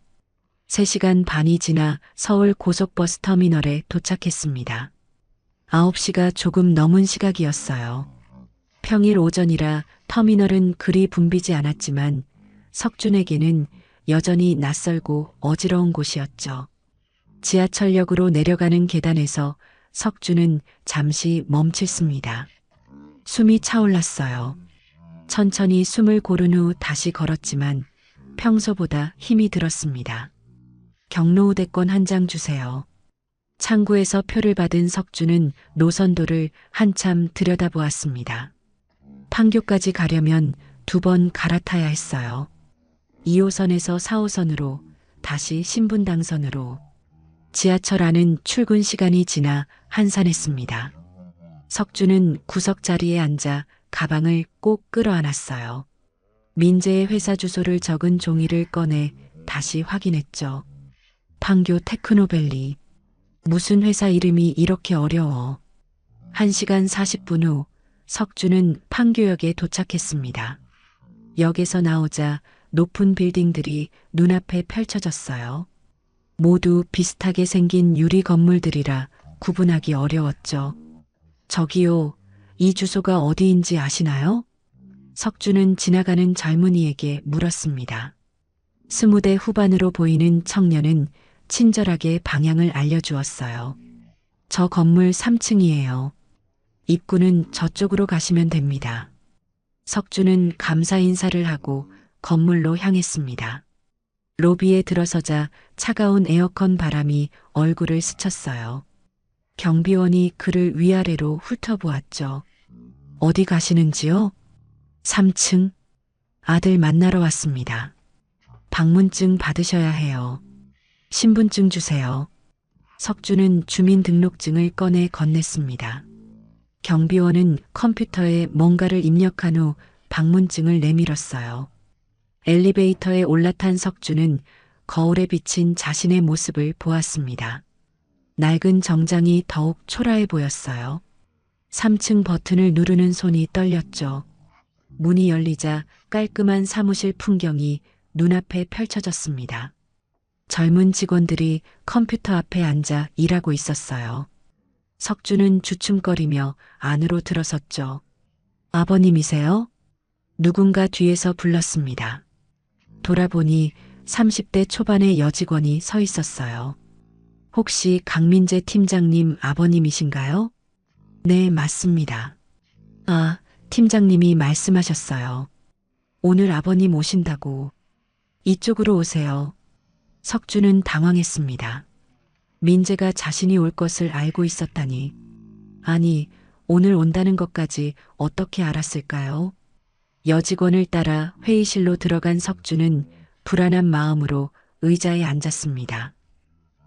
3시간 반이 지나 서울 고속버스 터미널에 도착했습니다. 9시가 조금 넘은 시각이었어요. 평일 오전이라 터미널은 그리 붐비지 않았지만 석준에게는 여전히 낯설고 어지러운 곳이었죠. 지하철역으로 내려가는 계단에서 석준은 잠시 멈췄습니다. 숨이 차올랐어요. 천천히 숨을 고른 후 다시 걸었지만 평소보다 힘이 들었습니다. 경로우대권 한 장 주세요. 창구에서 표를 받은 석준은 노선도를 한참 들여다보았습니다. 판교까지 가려면 2번 갈아타야 했어요. 2호선에서 4호선으로 다시 신분당선으로. 지하철 안은 출근 시간이 지나 한산했습니다. 석준은 구석 자리에 앉아 가방을 꼭 끌어안았어요. 민재의 회사 주소를 적은 종이를 꺼내 다시 확인했죠. 판교 테크노밸리. 무슨 회사 이름이 이렇게 어려워. 1시간 40분 후 석준은 판교역에 도착했습니다. 역에서 나오자 높은 빌딩들이 눈앞에 펼쳐졌어요. 모두 비슷하게 생긴 유리 건물들이라 구분하기 어려웠죠. 저기요, 이 주소가 어디인지 아시나요? 석주는 지나가는 젊은이에게 물었습니다. 20대 후반으로 보이는 청년은 친절하게 방향을 알려주었어요. 저 건물 3층이에요. 입구는 저쪽으로 가시면 됩니다. 석주는 감사 인사를 하고 건물로 향했습니다. 로비에 들어서자 차가운 에어컨 바람이 얼굴을 스쳤어요. 경비원이 그를 위아래로 훑어보았죠. 어디 가시는지요? 3층. 아들 만나러 왔습니다. 방문증 받으셔야 해요. 신분증 주세요. 석주는 주민등록증을 꺼내 건넸습니다. 경비원은 컴퓨터에 뭔가를 입력한 후 방문증을 내밀었어요. 엘리베이터에 올라탄 석주는 거울에 비친 자신의 모습을 보았습니다. 낡은 정장이 더욱 초라해 보였어요. 3층 버튼을 누르는 손이 떨렸죠. 문이 열리자 깔끔한 사무실 풍경이 눈앞에 펼쳐졌습니다. 젊은 직원들이 컴퓨터 앞에 앉아 일하고 있었어요. 석주는 주춤거리며 안으로 들어섰죠. 아버님이세요? 누군가 뒤에서 불렀습니다. 돌아보니 30대 초반의 여직원이 서 있었어요. 혹시 강민재 팀장님 아버님이신가요? 네, 맞습니다. 아, 팀장님이 말씀하셨어요. 오늘 아버님 오신다고. 이쪽으로 오세요. 석주는 당황했습니다. 민재가 자신이 올 것을 알고 있었다니. 아니, 오늘 온다는 것까지 어떻게 알았을까요? 여직원을 따라 회의실로 들어간 석주는 불안한 마음으로 의자에 앉았습니다.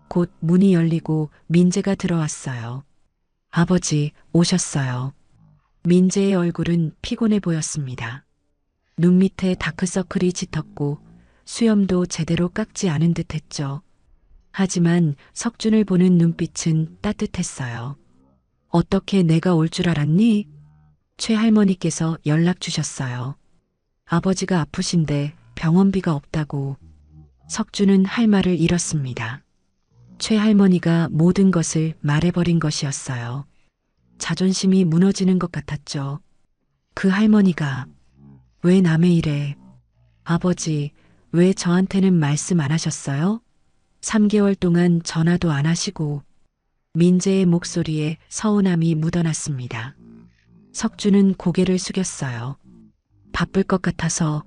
곧 문이 열리고 민재가 들어왔어요. 아버지, 오셨어요. 민재의 얼굴은 피곤해 보였습니다. 눈 밑에 다크서클이 짙었고 수염도 제대로 깎지 않은 듯 했죠. 하지만 석준을 보는 눈빛은 따뜻했어요. 어떻게 내가 올 줄 알았니? 최할머니께서 연락 주셨어요. 아버지가 아프신데 병원비가 없다고. 석준은 할 말을 잃었습니다. 최할머니가 모든 것을 말해버린 것이었어요. 자존심이 무너지는 것 같았죠. 그 할머니가 왜 남의 일에. 아버지, 왜 저한테는 말씀 안 하셨어요? 3개월 동안 전화도 안 하시고. 민재의 목소리에 서운함이 묻어났습니다. 석주는 고개를 숙였어요. 바쁠 것 같아서.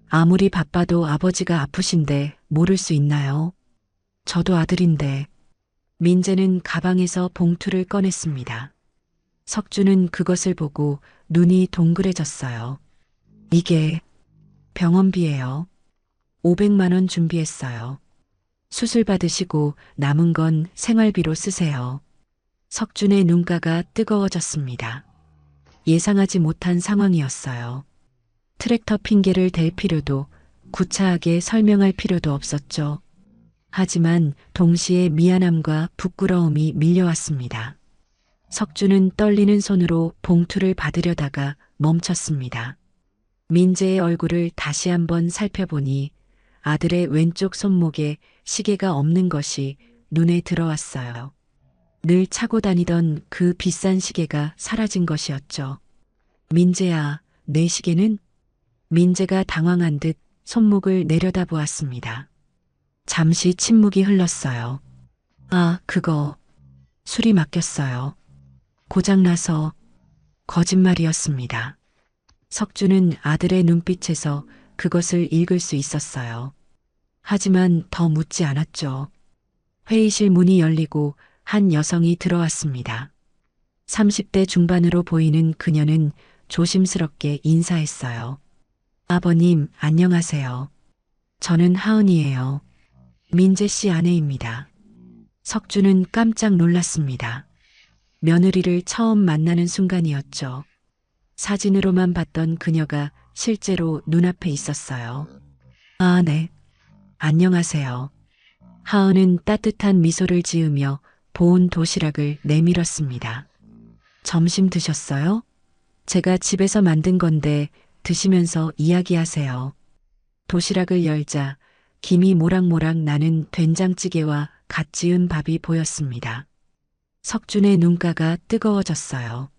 아무리 바빠도 아버지가 아프신데 모를 수 있나요? 저도 아들인데. 민재는 가방에서 봉투를 꺼냈습니다. 석주는 그것을 보고 눈이 동그래졌어요. 이게 병원비예요. 500만 원 준비했어요. 수술 받으시고 남은 건 생활비로 쓰세요. 석준의 눈가가 뜨거워졌습니다. 예상하지 못한 상황이었어요. 트랙터 핑계를 댈 필요도 구차하게 설명할 필요도 없었죠. 하지만 동시에 미안함과 부끄러움이 밀려왔습니다. 석준은 떨리는 손으로 봉투를 받으려다가 멈췄습니다. 민재의 얼굴을 다시 한번 살펴보니 아들의 왼쪽 손목에 시계가 없는 것이 눈에 들어왔어요. 늘 차고 다니던 그 비싼 시계가 사라진 것이었죠. 민재야, 내 시계는? 민재가 당황한 듯 손목을 내려다보았습니다. 잠시 침묵이 흘렀어요. 아, 그거. 술이 막혔어요. 고장나서. 거짓말이었습니다. 석주는 아들의 눈빛에서 그것을 읽을 수 있었어요. 하지만 더 묻지 않았죠. 회의실 문이 열리고 한 여성이 들어왔습니다. 30대 중반으로 보이는 그녀는 조심스럽게 인사했어요. 아버님, 안녕하세요. 저는 하은이에요. 민재 씨 아내입니다. 석주는 깜짝 놀랐습니다. 며느리를 처음 만나는 순간이었죠. 사진으로만 봤던 그녀가 실제로 눈앞에 있었어요. 아, 네. 안녕하세요. 하은은 따뜻한 미소를 지으며 보온 도시락을 내밀었습니다. 점심 드셨어요? 제가 집에서 만든 건데 드시면서 이야기하세요. 도시락을 열자 김이 모락모락 나는 된장찌개와 갓 지은 밥이 보였습니다. 석준의 눈가가 뜨거워졌어요.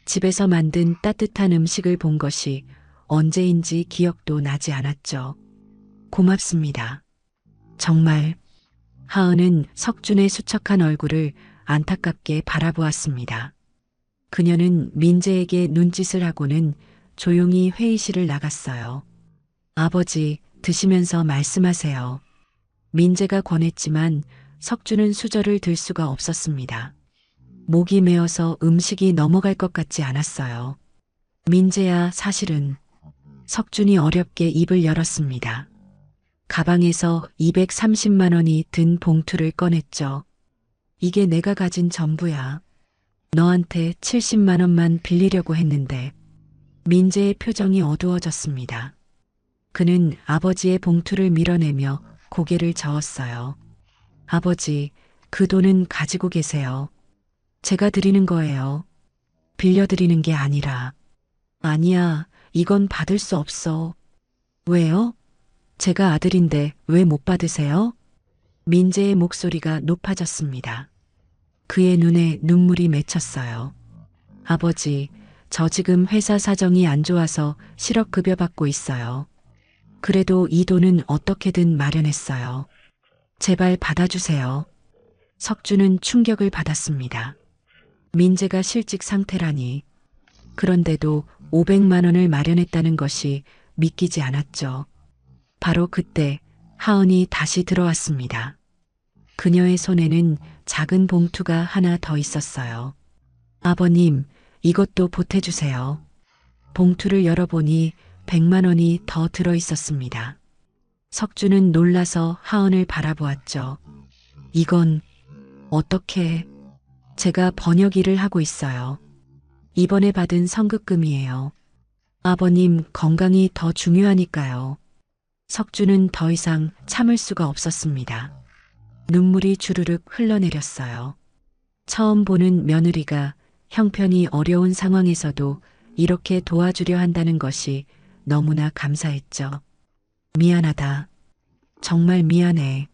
집에서 만든 따뜻한 음식을 본 것이 언제인지 기억도 나지 않았죠. 고맙습니다. 정말. 하은은 석준의 수척한 얼굴을 안타깝게 바라보았습니다. 그녀는 민재에게 눈짓을 하고는 조용히 회의실을 나갔어요. 아버지, 드시면서 말씀하세요. 민재가 권했지만 석준은 수저를 들 수가 없었습니다. 목이 메어서 음식이 넘어갈 것 같지 않았어요. 민재야, 사실은. 석준이 어렵게 입을 열었습니다. 가방에서 230만 원이 든 봉투를 꺼냈죠. 이게 내가 가진 전부야. 너한테 70만 원만 빌리려고 했는데. 민재의 표정이 어두워졌습니다. 그는 아버지의 봉투를 밀어내며 고개를 저었어요. 아버지, 그 돈은 가지고 계세요. 제가 드리는 거예요. 빌려드리는 게 아니라. 아니야, 이건 받을 수 없어. 왜요? 제가 아들인데 왜 못 받으세요? 민재의 목소리가 높아졌습니다. 그의 눈에 눈물이 맺혔어요. 아버지, 저 지금 회사 사정이 안 좋아서 실업급여 받고 있어요. 그래도 이 돈은 어떻게든 마련했어요. 제발 받아주세요. 석준은 충격을 받았습니다. 민재가 실직 상태라니. 그런데도 500만 원을 마련했다는 것이 믿기지 않았죠. 바로 그때 하은이 다시 들어왔습니다. 그녀의 손에는 작은 봉투가 하나 더 있었어요. 아버님, 이것도 보태주세요. 봉투를 열어보니 100만 원이 더 들어 있었습니다. 석준은 놀라서 하은을 바라보았죠. 이건 어떻게? 제가 번역 일을 하고 있어요. 이번에 받은 성급금이에요. 아버님 건강이 더 중요하니까요. 석준은 더 이상 참을 수가 없었습니다. 눈물이 주르륵 흘러내렸어요. 처음 보는 며느리가 형편이 어려운 상황에서도 이렇게 도와주려 한다는 것이 너무나 감사했죠. 미안하다. 정말 미안해.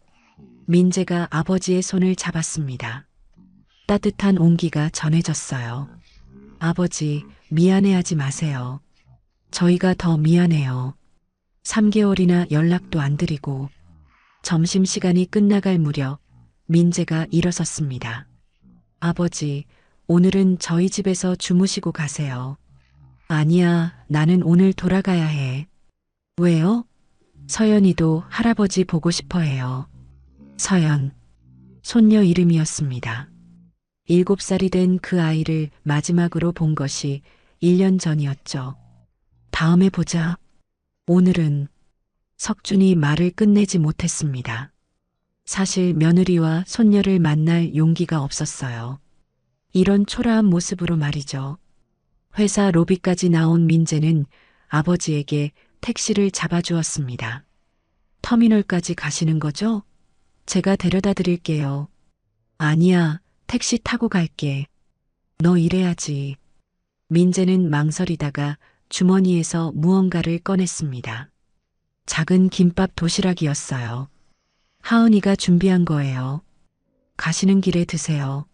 민재가 아버지의 손을 잡았습니다. 따뜻한 온기가 전해졌어요. 아버지, 미안해하지 마세요. 저희가 더 미안해요. 3개월이나 연락도 안 드리고. 점심시간이 끝나갈 무렵 민재가 일어섰습니다. 아버지, 오늘은 저희 집에서 주무시고 가세요. 아니야, 나는 오늘 돌아가야 해. 왜요? 서연이도 할아버지 보고 싶어 해요. 서연, 손녀 이름이었습니다. 7살이 된 그 아이를 마지막으로 본 것이 1년 전이었죠. 다음에 보자. 오늘은. 석준이 말을 끝내지 못했습니다. 사실 며느리와 손녀를 만날 용기가 없었어요. 이런 초라한 모습으로 말이죠. 회사 로비까지 나온 민재는 아버지에게 택시를 잡아주었습니다. 터미널까지 가시는 거죠? 제가 데려다 드릴게요. 아니야, 택시 타고 갈게. 너 이래야지. 민재는 망설이다가 주머니에서 무언가를 꺼냈습니다. 작은 김밥 도시락이었어요. 하은이가 준비한 거예요. 가시는 길에 드세요.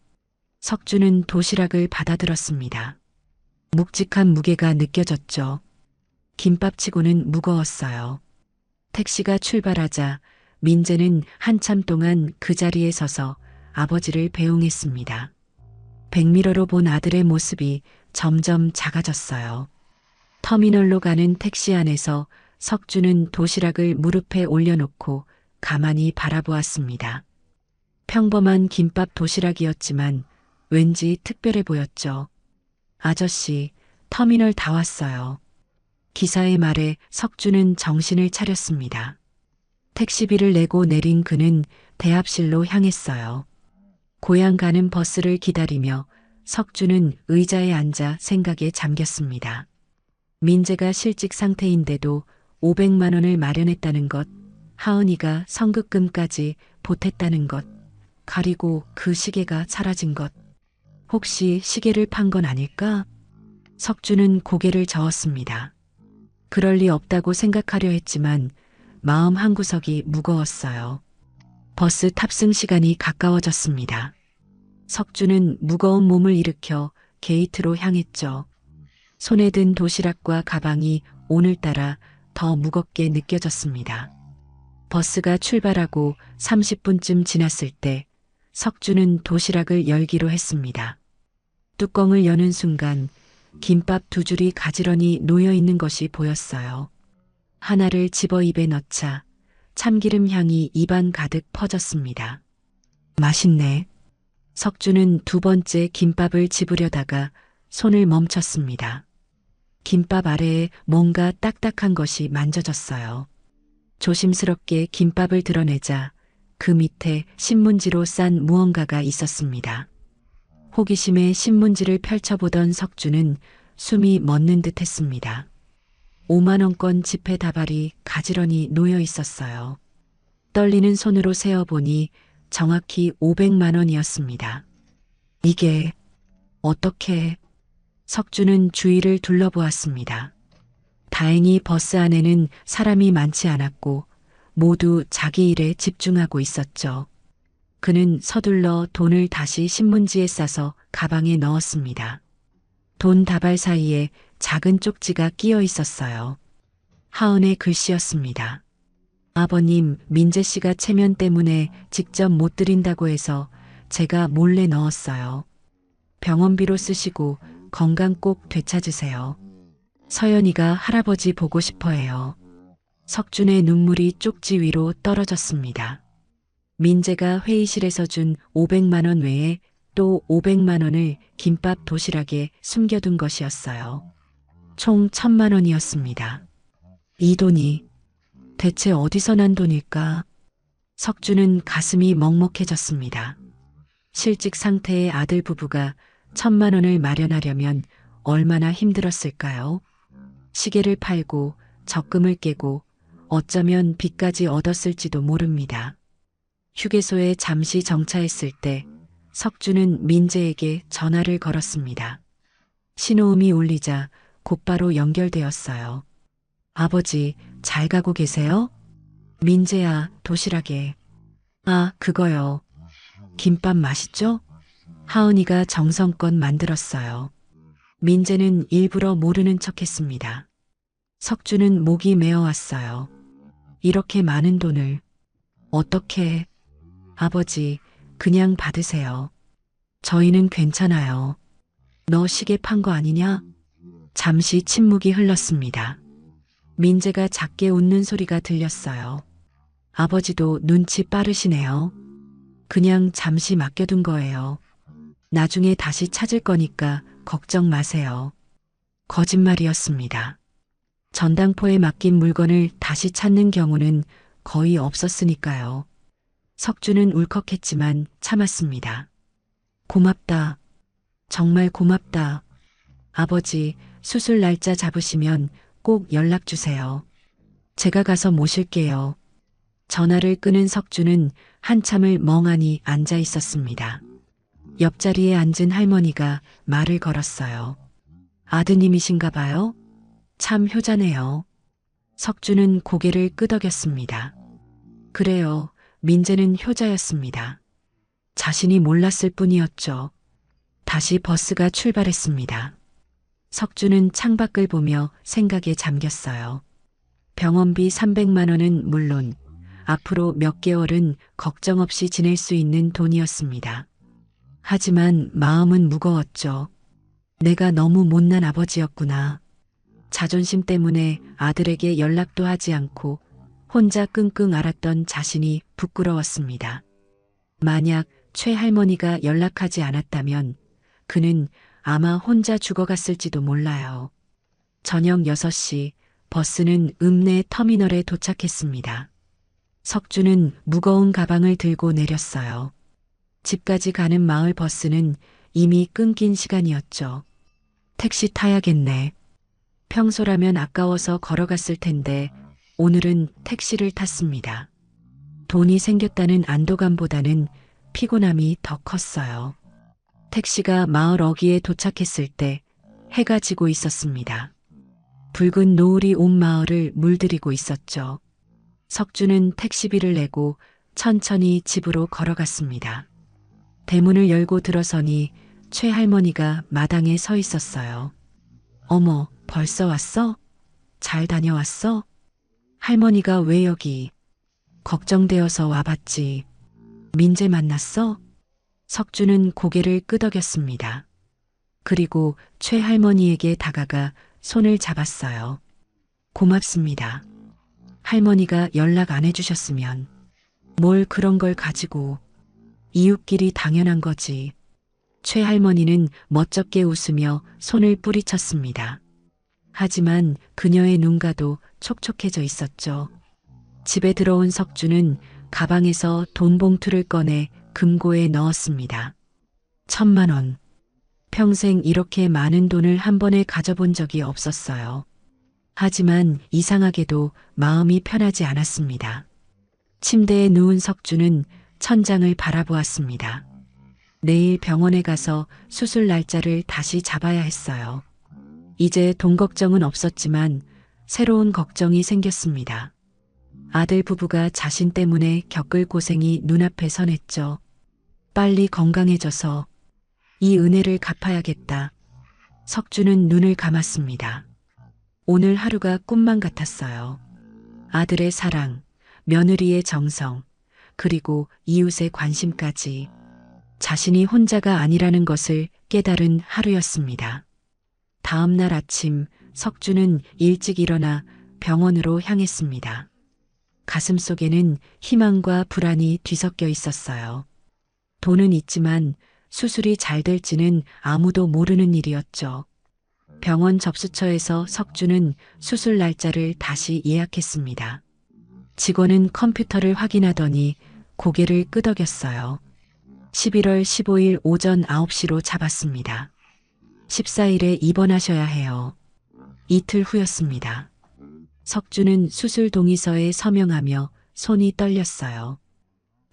석준은 도시락을 받아들었습니다. 묵직한 무게가 느껴졌죠. 김밥치고는 무거웠어요. 택시가 출발하자 민재는 한참 동안 그 자리에 서서 아버지를 배웅했습니다. 백미러로 본 아들의 모습이 점점 작아졌어요. 터미널로 가는 택시 안에서 석준은 도시락을 무릎에 올려놓고 가만히 바라보았습니다. 평범한 김밥 도시락이었지만 왠지 특별해 보였죠. 아저씨, 터미널 다 왔어요. 기사의 말에 석준은 정신을 차렸습니다. 택시비를 내고 내린 그는 대합실로 향했어요. 고향 가는 버스를 기다리며 석준은 의자에 앉아 생각에 잠겼습니다. 민재가 실직 상태인데도 500만 원을 마련했다는 것, 하은이가 성급금까지 보탰다는 것, 그리고 그 시계가 사라진 것. 혹시 시계를 판 건 아닐까? 석준은 고개를 저었습니다. 그럴 리 없다고 생각하려 했지만 마음 한구석이 무거웠어요. 버스 탑승 시간이 가까워졌습니다. 석주는 무거운 몸을 일으켜 게이트로 향했죠. 손에 든 도시락과 가방이 오늘따라 더 무겁게 느껴졌습니다. 버스가 출발하고 30분쯤 지났을 때 석주는 도시락을 열기로 했습니다. 뚜껑을 여는 순간 김밥 두 줄이 가지런히 놓여 있는 것이 보였어요. 하나를 집어 입에 넣자 참기름 향이 입안 가득 퍼졌습니다. 맛있네. 석주는 두 번째 김밥을 집으려다가 손을 멈췄습니다. 김밥 아래에 뭔가 딱딱한 것이 만져졌어요. 조심스럽게 김밥을 드러내자 그 밑에 신문지로 싼 무언가가 있었습니다. 호기심에 신문지를 펼쳐보던 석주는 숨이 멎는 듯 했습니다. 5만원권 지폐 다발이 가지런히 놓여 있었어요. 떨리는 손으로 세어보니 정확히 500만원이었습니다. 이게 어떻게... 석주는 주위를 둘러보았습니다. 다행히 버스 안에는 사람이 많지 않았고 모두 자기 일에 집중하고 있었죠. 그는 서둘러 돈을 다시 신문지에 싸서 가방에 넣었습니다. 돈 다발 사이에 작은 쪽지가 끼어 있었어요. 하은의 글씨였습니다. 아버님, 민재 씨가 체면 때문에 직접 못 드린다고 해서 제가 몰래 넣었어요. 병원비로 쓰시고 건강 꼭 되찾으세요. 서연이가 할아버지 보고 싶어 해요. 석준의 눈물이 쪽지 위로 떨어졌습니다. 민재가 회의실에서 준 500만 원 외에 또 500만 원을 김밥 도시락에 숨겨둔 것이었어요. 총 1000만 원이었습니다. 이 돈이 대체 어디서 난 돈일까? 석준은 가슴이 먹먹해졌습니다. 실직 상태의 아들 부부가 1000만 원을 마련하려면 얼마나 힘들었을까요? 시계를 팔고 적금을 깨고 어쩌면 빚까지 얻었을지도 모릅니다. 휴게소에 잠시 정차했을 때 석주는 민재에게 전화를 걸었습니다. 신호음이 울리자 곧바로 연결되었어요. 아버지, 잘 가고 계세요? 민재야, 도시락에. 아, 그거요. 김밥 맛있죠? 하은이가 정성껏 만들었어요. 민재는 일부러 모르는 척했습니다. 석주는 목이 메어왔어요. 이렇게 많은 돈을 어떻게... 아버지, 그냥 받으세요. 저희는 괜찮아요. 너 시계 판 거 아니냐? 잠시 침묵이 흘렀습니다. 민재가 작게 웃는 소리가 들렸어요. 아버지도 눈치 빠르시네요. 그냥 잠시 맡겨둔 거예요. 나중에 다시 찾을 거니까 걱정 마세요. 거짓말이었습니다. 전당포에 맡긴 물건을 다시 찾는 경우는 거의 없었으니까요. 석주는 울컥했지만 참았습니다. 고맙다. 정말 고맙다. 아버지, 수술 날짜 잡으시면 꼭 연락 주세요. 제가 가서 모실게요. 전화를 끊은 석주는 한참을 멍하니 앉아 있었습니다. 옆자리에 앉은 할머니가 말을 걸었어요. 아드님이신가 봐요? 참 효자네요. 석주는 고개를 끄덕였습니다. 그래요. 민재는 효자였습니다. 자신이 몰랐을 뿐이었죠. 다시 버스가 출발했습니다. 석주는 창밖을 보며 생각에 잠겼어요. 병원비 300만 원은 물론 앞으로 몇 개월은 걱정 없이 지낼 수 있는 돈이었습니다. 하지만 마음은 무거웠죠. 내가 너무 못난 아버지였구나. 자존심 때문에 아들에게 연락도 하지 않고 혼자 끙끙 앓았던 자신이 부끄러웠습니다. 만약 최 할머니가 연락하지 않았다면 그는 아마 혼자 죽어갔을지도 몰라요. 저녁 6시 버스는 읍내 터미널에 도착했습니다. 석주는 무거운 가방을 들고 내렸어요. 집까지 가는 마을 버스는 이미 끊긴 시간이었죠. 택시 타야겠네. 평소라면 아까워서 걸어갔을 텐데 오늘은 택시를 탔습니다. 돈이 생겼다는 안도감보다는 피곤함이 더 컸어요. 택시가 마을 어귀에 도착했을 때 해가 지고 있었습니다. 붉은 노을이 온 마을을 물들이고 있었죠. 석주는 택시비를 내고 천천히 집으로 걸어갔습니다. 대문을 열고 들어서니 최 할머니가 마당에 서 있었어요. 어머, 벌써 왔어? 잘 다녀왔어? 할머니가 왜 여기? 걱정되어서 와봤지. 민재 만났어? 석주는 고개를 끄덕였습니다. 그리고 최 할머니에게 다가가 손을 잡았어요. 고맙습니다. 할머니가 연락 안 해주셨으면 뭘 그런 걸 가지고. 이웃끼리 당연한 거지. 최 할머니는 멋쩍게 웃으며 손을 뿌리쳤습니다. 하지만 그녀의 눈가도 촉촉해져 있었죠. 집에 들어온 석주는 가방에서 돈 봉투를 꺼내 금고에 넣었습니다. 1,000만 원. 평생 이렇게 많은 돈을 한 번에 가져본 적이 없었어요. 하지만 이상하게도 마음이 편하지 않았습니다. 침대에 누운 석주는 천장을 바라보았습니다. 내일 병원에 가서 수술 날짜를 다시 잡아야 했어요. 이제 돈 걱정은 없었지만 새로운 걱정이 생겼습니다. 아들 부부가 자신 때문에 겪을 고생이 눈앞에 선했죠. 빨리 건강해져서 이 은혜를 갚아야겠다. 석주는 눈을 감았습니다. 오늘 하루가 꿈만 같았어요. 아들의 사랑, 며느리의 정성, 그리고 이웃의 관심까지. 자신이 혼자가 아니라는 것을 깨달은 하루였습니다. 다음 날 아침 석주는 일찍 일어나 병원으로 향했습니다. 가슴 속에는 희망과 불안이 뒤섞여 있었어요. 돈은 있지만 수술이 잘 될지는 아무도 모르는 일이었죠. 병원 접수처에서 석주는 수술 날짜를 다시 예약했습니다. 직원은 컴퓨터를 확인하더니 고개를 끄덕였어요. 11월 15일 오전 9시로 잡았습니다. 14일에 입원하셔야 해요. 이틀 후였습니다. 석주는 수술 동의서에 서명하며 손이 떨렸어요.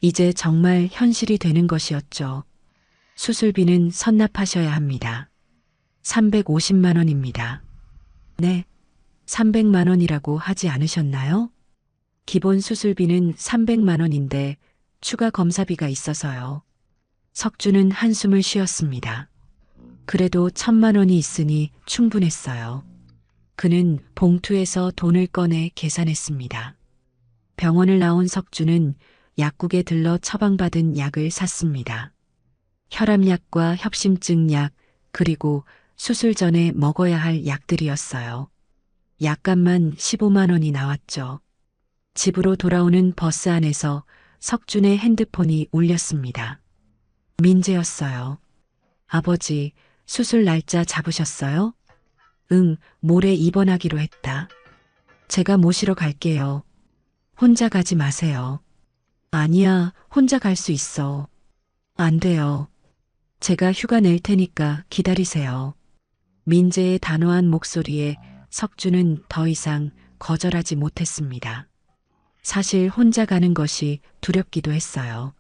이제 정말 현실이 되는 것이었죠. 수술비는 선납하셔야 합니다. 350만 원입니다. 네, 300만 원이라고 하지 않으셨나요? 기본 수술비는 300만 원인데 추가 검사비가 있어서요. 석주는 한숨을 쉬었습니다. 그래도 1,000만 원이 있으니 충분했어요. 그는 봉투에서 돈을 꺼내 계산했습니다. 병원을 나온 석주는 약국에 들러 처방받은 약을 샀습니다. 혈압약과 협심증 약, 그리고 수술 전에 먹어야 할 약들이었어요. 약값만 15만 원이 나왔죠. 집으로 돌아오는 버스 안에서 석준의 핸드폰이 울렸습니다. 민재였어요. 아버지, 수술 날짜 잡으셨어요? 응, 모레 입원하기로 했다. 제가 모시러 갈게요. 혼자 가지 마세요. 아니야, 혼자 갈 수 있어. 안 돼요. 제가 휴가 낼 테니까 기다리세요. 민재의 단호한 목소리에 석주는 더 이상 거절하지 못했습니다. 사실 혼자 가는 것이 두렵기도 했어요.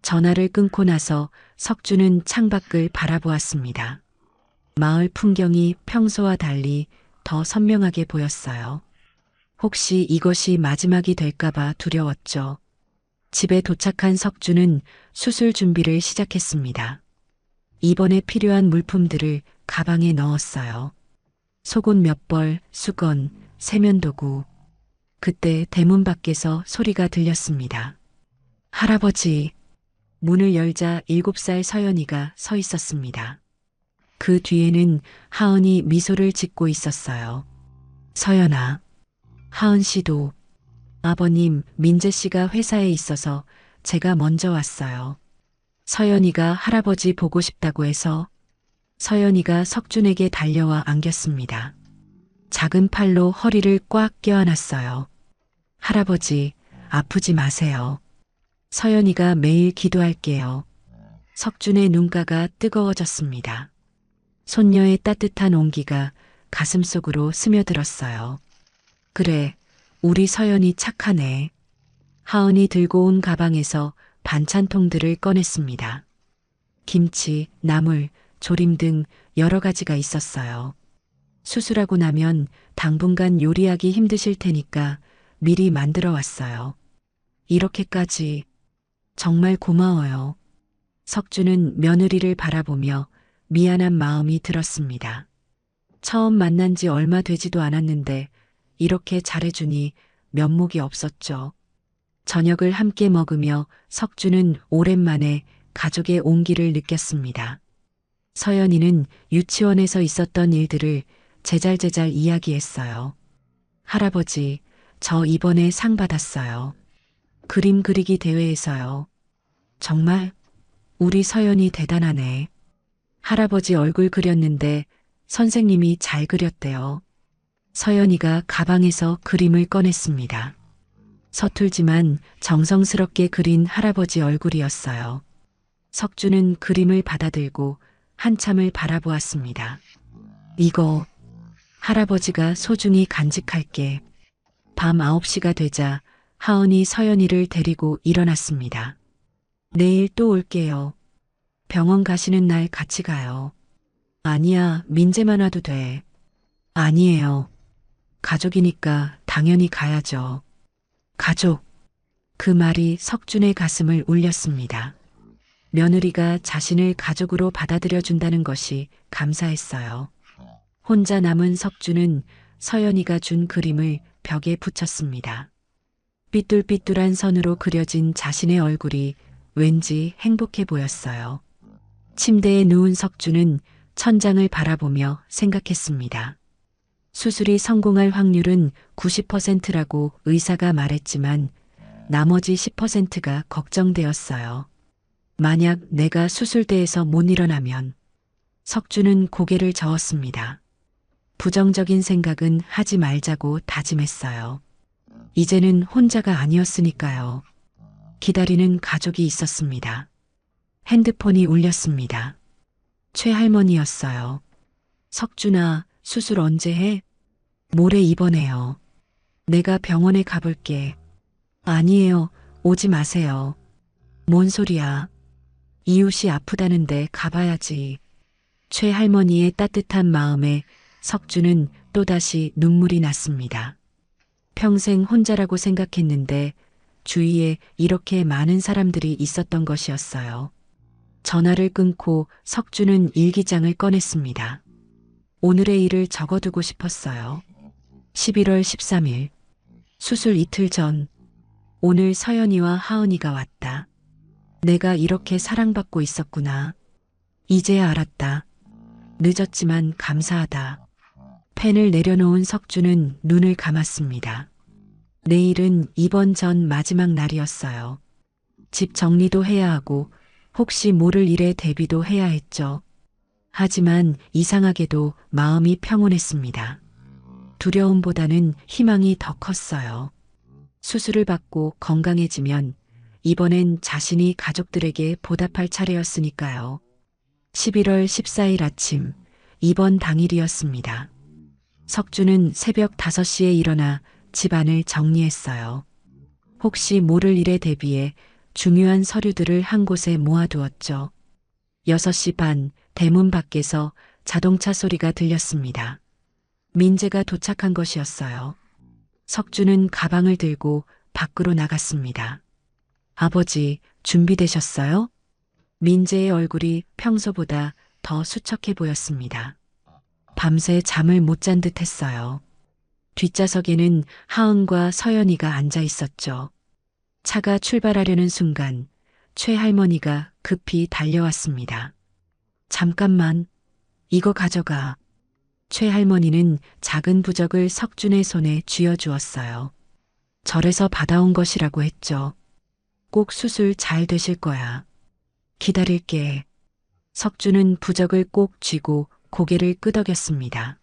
전화를 끊고 나서 석주는 창밖을 바라보았습니다. 마을 풍경이 평소와 달리 더 선명하게 보였어요. 혹시 이것이 마지막이 될까봐 두려웠죠. 집에 도착한 석주는 수술 준비를 시작했습니다. 입원에 필요한 물품들을 가방에 넣었어요. 속옷 몇 벌, 수건, 세면도구. 그때 대문 밖에서 소리가 들렸습니다. 할아버지. 문을 열자 7살 서연이가 서 있었습니다. 그 뒤에는 하은이 미소를 짓고 있었어요. 서연아. 하은 씨도. 아버님, 민재 씨가 회사에 있어서 제가 먼저 왔어요. 서연이가 할아버지 보고 싶다고 해서. 서연이가 석준에게 달려와 안겼습니다. 작은 팔로 허리를 꽉 껴안았어요. 할아버지, 아프지 마세요. 서연이가 매일 기도할게요. 석준의 눈가가 뜨거워졌습니다. 손녀의 따뜻한 온기가 가슴속으로 스며들었어요. 그래, 우리 서연이 착하네. 하은이 들고 온 가방에서 반찬통들을 꺼냈습니다. 김치, 나물, 조림 등 여러 가지가 있었어요. 수술하고 나면 당분간 요리하기 힘드실 테니까 미리 만들어 왔어요. 이렇게까지 정말 고마워요. 석주는 며느리를 바라보며 미안한 마음이 들었습니다. 처음 만난 지 얼마 되지도 않았는데 이렇게 잘해주니 면목이 없었죠. 저녁을 함께 먹으며 석주는 오랜만에 가족의 온기를 느꼈습니다. 서연이는 유치원에서 있었던 일들을 제잘제잘 이야기했어요. 할아버지, 저 이번에 상 받았어요. 그림 그리기 대회에서요. 정말 우리 서연이 대단하네. 할아버지 얼굴 그렸는데 선생님이 잘 그렸대요. 서연이가 가방에서 그림을 꺼냈습니다. 서툴지만 정성스럽게 그린 할아버지 얼굴이었어요. 석주는 그림을 받아들고 한참을 바라보았습니다. 이거 할아버지가 소중히 간직할게. 밤 9시가 되자 하은이 서연이를 데리고 일어났습니다. 내일 또 올게요. 병원 가시는 날 같이 가요. 아니야, 민재만 와도 돼. 아니에요. 가족이니까 당연히 가야죠. 가족. 그 말이 석준의 가슴을 울렸습니다. 며느리가 자신을 가족으로 받아들여준다는 것이 감사했어요. 혼자 남은 석준은 서연이가 준 그림을 벽에 붙였습니다. 삐뚤삐뚤한 선으로 그려진 자신의 얼굴이 왠지 행복해 보였어요. 침대에 누운 석준은 천장을 바라보며 생각했습니다. 수술이 성공할 확률은 90%라고 의사가 말했지만 나머지 10%가 걱정되었어요. 만약 내가 수술대에서 못 일어나면 석준은 고개를 저었습니다. 부정적인 생각은 하지 말자고 다짐했어요. 이제는 혼자가 아니었으니까요. 기다리는 가족이 있었습니다. 핸드폰이 울렸습니다. 최할머니였어요. 석준아, 수술 언제 해? 모레 입원해요. 내가 병원에 가볼게. 아니에요. 오지 마세요. 뭔 소리야. 이웃이 아프다는데 가봐야지. 최할머니의 따뜻한 마음에 석준은 또다시 눈물이 났습니다. 평생 혼자라고 생각했는데 주위에 이렇게 많은 사람들이 있었던 것이었어요. 전화를 끊고 석준은 일기장을 꺼냈습니다. 오늘의 일을 적어두고 싶었어요. 11월 13일. 수술 이틀 전. 오늘 서연이와 하은이가 왔다. 내가 이렇게 사랑받고 있었구나. 이제야 알았다. 늦었지만 감사하다. 펜을 내려놓은 석준은 눈을 감았습니다. 내일은 입원 전 마지막 날이었어요. 집 정리도 해야 하고 혹시 모를 일에 대비도 해야 했죠. 하지만 이상하게도 마음이 평온했습니다. 두려움보다는 희망이 더 컸어요. 수술을 받고 건강해지면 이번엔 자신이 가족들에게 보답할 차례였으니까요. 11월 14일 아침, 입원 당일이었습니다. 석준은 새벽 5시에 일어나 집안을 정리했어요. 혹시 모를 일에 대비해 중요한 서류들을 한 곳에 모아두었죠. 6시 반, 대문 밖에서 자동차 소리가 들렸습니다. 민재가 도착한 것이었어요. 석준은 가방을 들고 밖으로 나갔습니다. 아버지, 준비되셨어요? 민재의 얼굴이 평소보다 더 수척해 보였습니다. 밤새 잠을 못 잔 듯 했어요. 뒷좌석에는 하은과 서연이가 앉아 있었죠. 차가 출발하려는 순간 최할머니가 급히 달려왔습니다. 잠깐만, 이거 가져가. 최할머니는 작은 부적을 석준의 손에 쥐어주었어요. 절에서 받아온 것이라고 했죠. 꼭 수술 잘 되실 거야. 기다릴게. 석준은 부적을 꼭 쥐고 고개를 끄덕였습니다.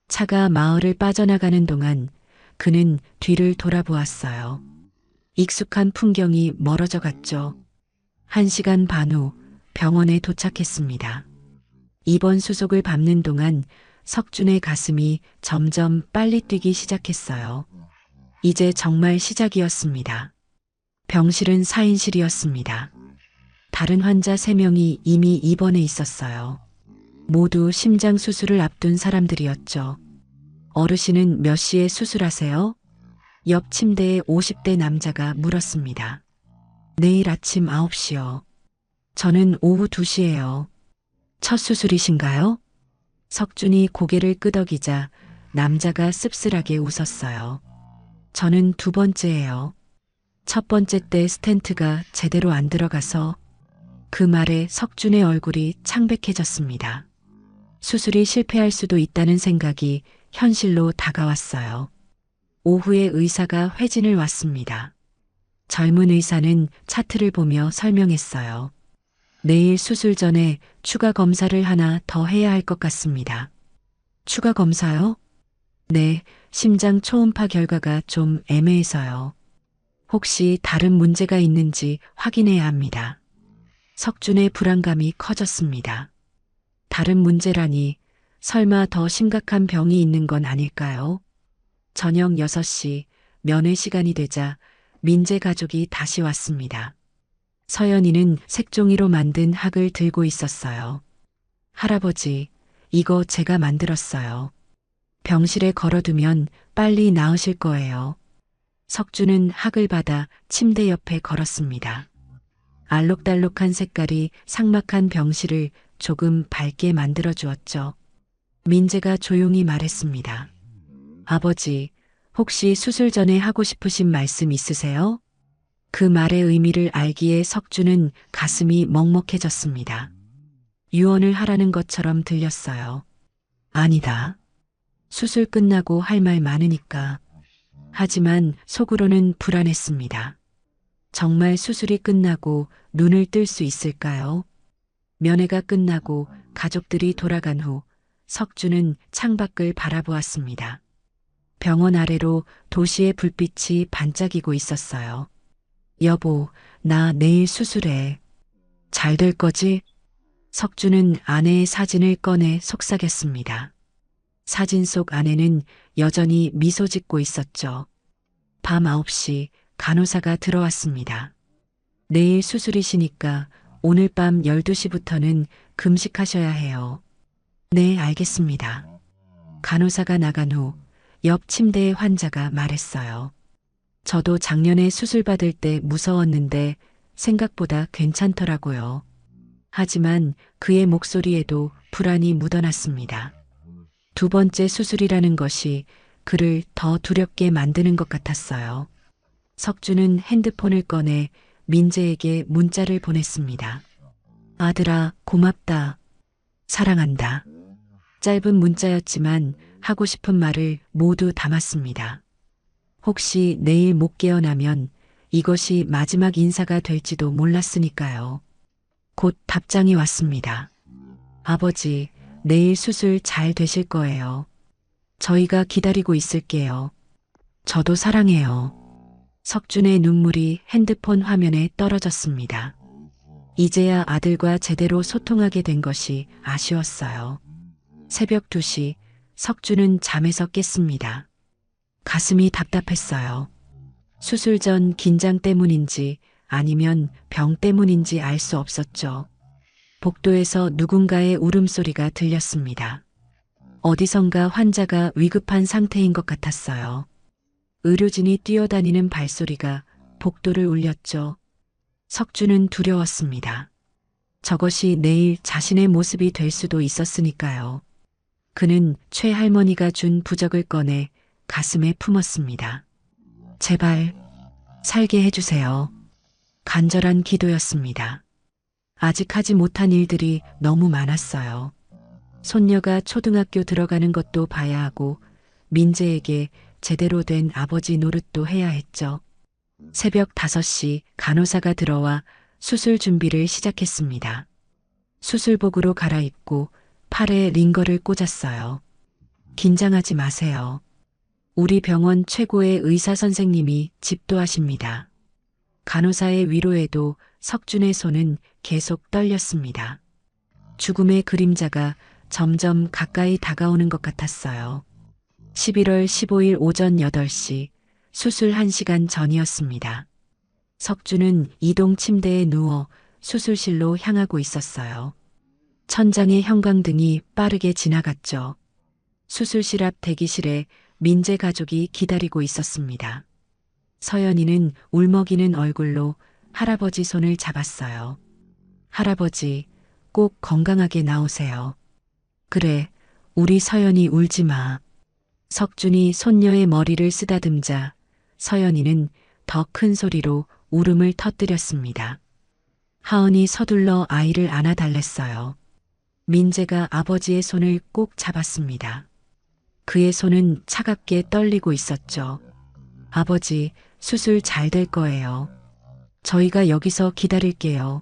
차가 마을을 빠져나가는 동안 그는 뒤를 돌아보았어요. 익숙한 풍경이 멀어져 갔죠. 1시간 반 후 병원에 도착했습니다. 입원 수속을 밟는 동안 석준의 가슴이 점점 빨리 뛰기 시작했어요. 이제 정말 시작이었습니다. 병실은 4인실이었습니다. 다른 환자 3명이 이미 입원해 있었어요. 모두 심장 수술을 앞둔 사람들이었죠. 어르신은 몇 시에 수술하세요? 옆 침대에 50대 남자가 물었습니다. 내일 아침 9시요. 저는 오후 2시예요. 첫 수술이신가요? 석준이 고개를 끄덕이자 남자가 씁쓸하게 웃었어요. 저는 두 번째예요. 첫 번째 때 스텐트가 제대로 안 들어가서. 그 말에 석준의 얼굴이 창백해졌습니다. 수술이 실패할 수도 있다는 생각이 현실로 다가왔어요. 오후에 의사가 회진을 왔습니다. 젊은 의사는 차트를 보며 설명했어요. 내일 수술 전에 추가 검사를 하나 더 해야 할 것 같습니다. 추가 검사요? 네, 심장 초음파 결과가 좀 애매해서요. 혹시 다른 문제가 있는지 확인해야 합니다. 석준의 불안감이 커졌습니다. 다른 문제라니 설마 더 심각한 병이 있는 건 아닐까요? 저녁 6시 면회 시간이 되자 민재 가족이 다시 왔습니다. 서연이는 색종이로 만든 학을 들고 있었어요. 할아버지, 이거 제가 만들었어요. 병실에 걸어두면 빨리 나으실 거예요. 석준은 학을 받아 침대 옆에 걸었습니다. 알록달록한 색깔이 삭막한 병실을 조금 밝게 만들어 주었죠. 민재가 조용히 말했습니다. 아버지, 혹시 수술 전에 하고 싶으신 말씀 있으세요? 그 말의 의미를 알기에 석준은 가슴이 먹먹해졌습니다. 유언을 하라는 것처럼 들렸어요. 아니다. 수술 끝나고 할 말 많으니까. 하지만 속으로는 불안했습니다. 정말 수술이 끝나고 눈을 뜰 수 있을까요? 면회가 끝나고 가족들이 돌아간 후 석준은 창밖을 바라보았습니다. 병원 아래로 도시의 불빛이 반짝이고 있었어요. 여보, 나 내일 수술해. 잘 될 거지? 석준은 아내의 사진을 꺼내 속삭였습니다. 사진 속 아내는 여전히 미소 짓고 있었죠. 밤 9시 간호사가 들어왔습니다. 내일 수술이시니까 오늘 밤 12시부터는 금식하셔야 해요. 네, 알겠습니다. 간호사가 나간 후 옆 침대의 환자가 말했어요. 저도 작년에 수술 받을 때 무서웠는데 생각보다 괜찮더라고요. 하지만 그의 목소리에도 불안이 묻어났습니다. 두 번째 수술이라는 것이 그를 더 두렵게 만드는 것 같았어요. 석준은 핸드폰을 꺼내 민재에게 문자를 보냈습니다. 아들아, 고맙다. 사랑한다. 짧은 문자였지만 하고 싶은 말을 모두 담았습니다. 혹시 내일 못 깨어나면 이것이 마지막 인사가 될지도 몰랐으니까요. 곧 답장이 왔습니다. 아버지, 내일 수술 잘 되실 거예요. 저희가 기다리고 있을게요. 저도 사랑해요. 석준의 눈물이 핸드폰 화면에 떨어졌습니다. 이제야 아들과 제대로 소통하게 된 것이 아쉬웠어요. 새벽 2시 석준은 잠에서 깼습니다. 가슴이 답답했어요. 수술 전 긴장 때문인지 아니면 병 때문인지 알 수 없었죠. 복도에서 누군가의 울음소리가 들렸습니다. 어디선가 환자가 위급한 상태인 것 같았어요. 의료진이 뛰어다니는 발소리가 복도를 울렸죠. 석준은 두려웠습니다. 저것이 내일 자신의 모습이 될 수도 있었으니까요. 그는 최할머니가 준 부적을 꺼내 가슴에 품었습니다. 제발 살게 해주세요. 간절한 기도였습니다. 아직 하지 못한 일들이 너무 많았어요. 손녀가 초등학교 들어가는 것도 봐야 하고 민재에게 제대로 된 아버지 노릇도 해야 했죠. 새벽 5시 간호사가 들어와 수술 준비를 시작했습니다. 수술복으로 갈아입고 팔에 링거를 꽂았어요. 긴장하지 마세요. 우리 병원 최고의 의사 선생님이 집도하십니다. 간호사의 위로에도 석준의 손은 계속 떨렸습니다. 죽음의 그림자가 점점 가까이 다가오는 것 같았어요. 11월 15일 오전 8시 수술 1시간 전이었습니다. 석준은 이동 침대에 누워 수술실로 향하고 있었어요. 천장의 형광등이 빠르게 지나갔죠. 수술실 앞 대기실에 민재 가족이 기다리고 있었습니다. 서연이는 울먹이는 얼굴로 할아버지 손을 잡았어요. 할아버지, 꼭 건강하게 나오세요. 그래, 우리 서연이 울지 마. 석준이 손녀의 머리를 쓰다듬자 서연이는 더 큰 소리로 울음을 터뜨렸습니다. 하은이 서둘러 아이를 안아달랬어요. 민재가 아버지의 손을 꼭 잡았습니다. 그의 손은 차갑게 떨리고 있었죠. 아버지, 수술 잘 될 거예요. 저희가 여기서 기다릴게요.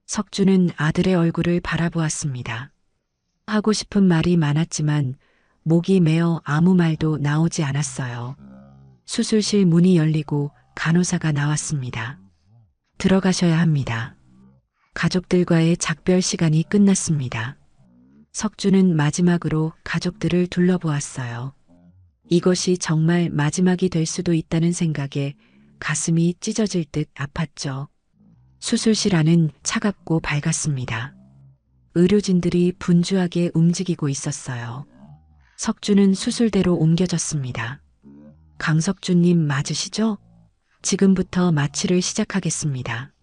석준은 아들의 얼굴을 바라보았습니다. 하고 싶은 말이 많았지만 목이 메어 아무 말도 나오지 않았어요. 수술실 문이 열리고 간호사가 나왔습니다. 들어가셔야 합니다. 가족들과의 작별 시간이 끝났습니다. 석준은 마지막으로 가족들을 둘러보았어요. 이것이 정말 마지막이 될 수도 있다는 생각에 가슴이 찢어질 듯 아팠죠. 수술실 안은 차갑고 밝았습니다. 의료진들이 분주하게 움직이고 있었어요. 석준은 수술대로 옮겨졌습니다. 강석준님 맞으시죠? 지금부터 마취를 시작하겠습니다.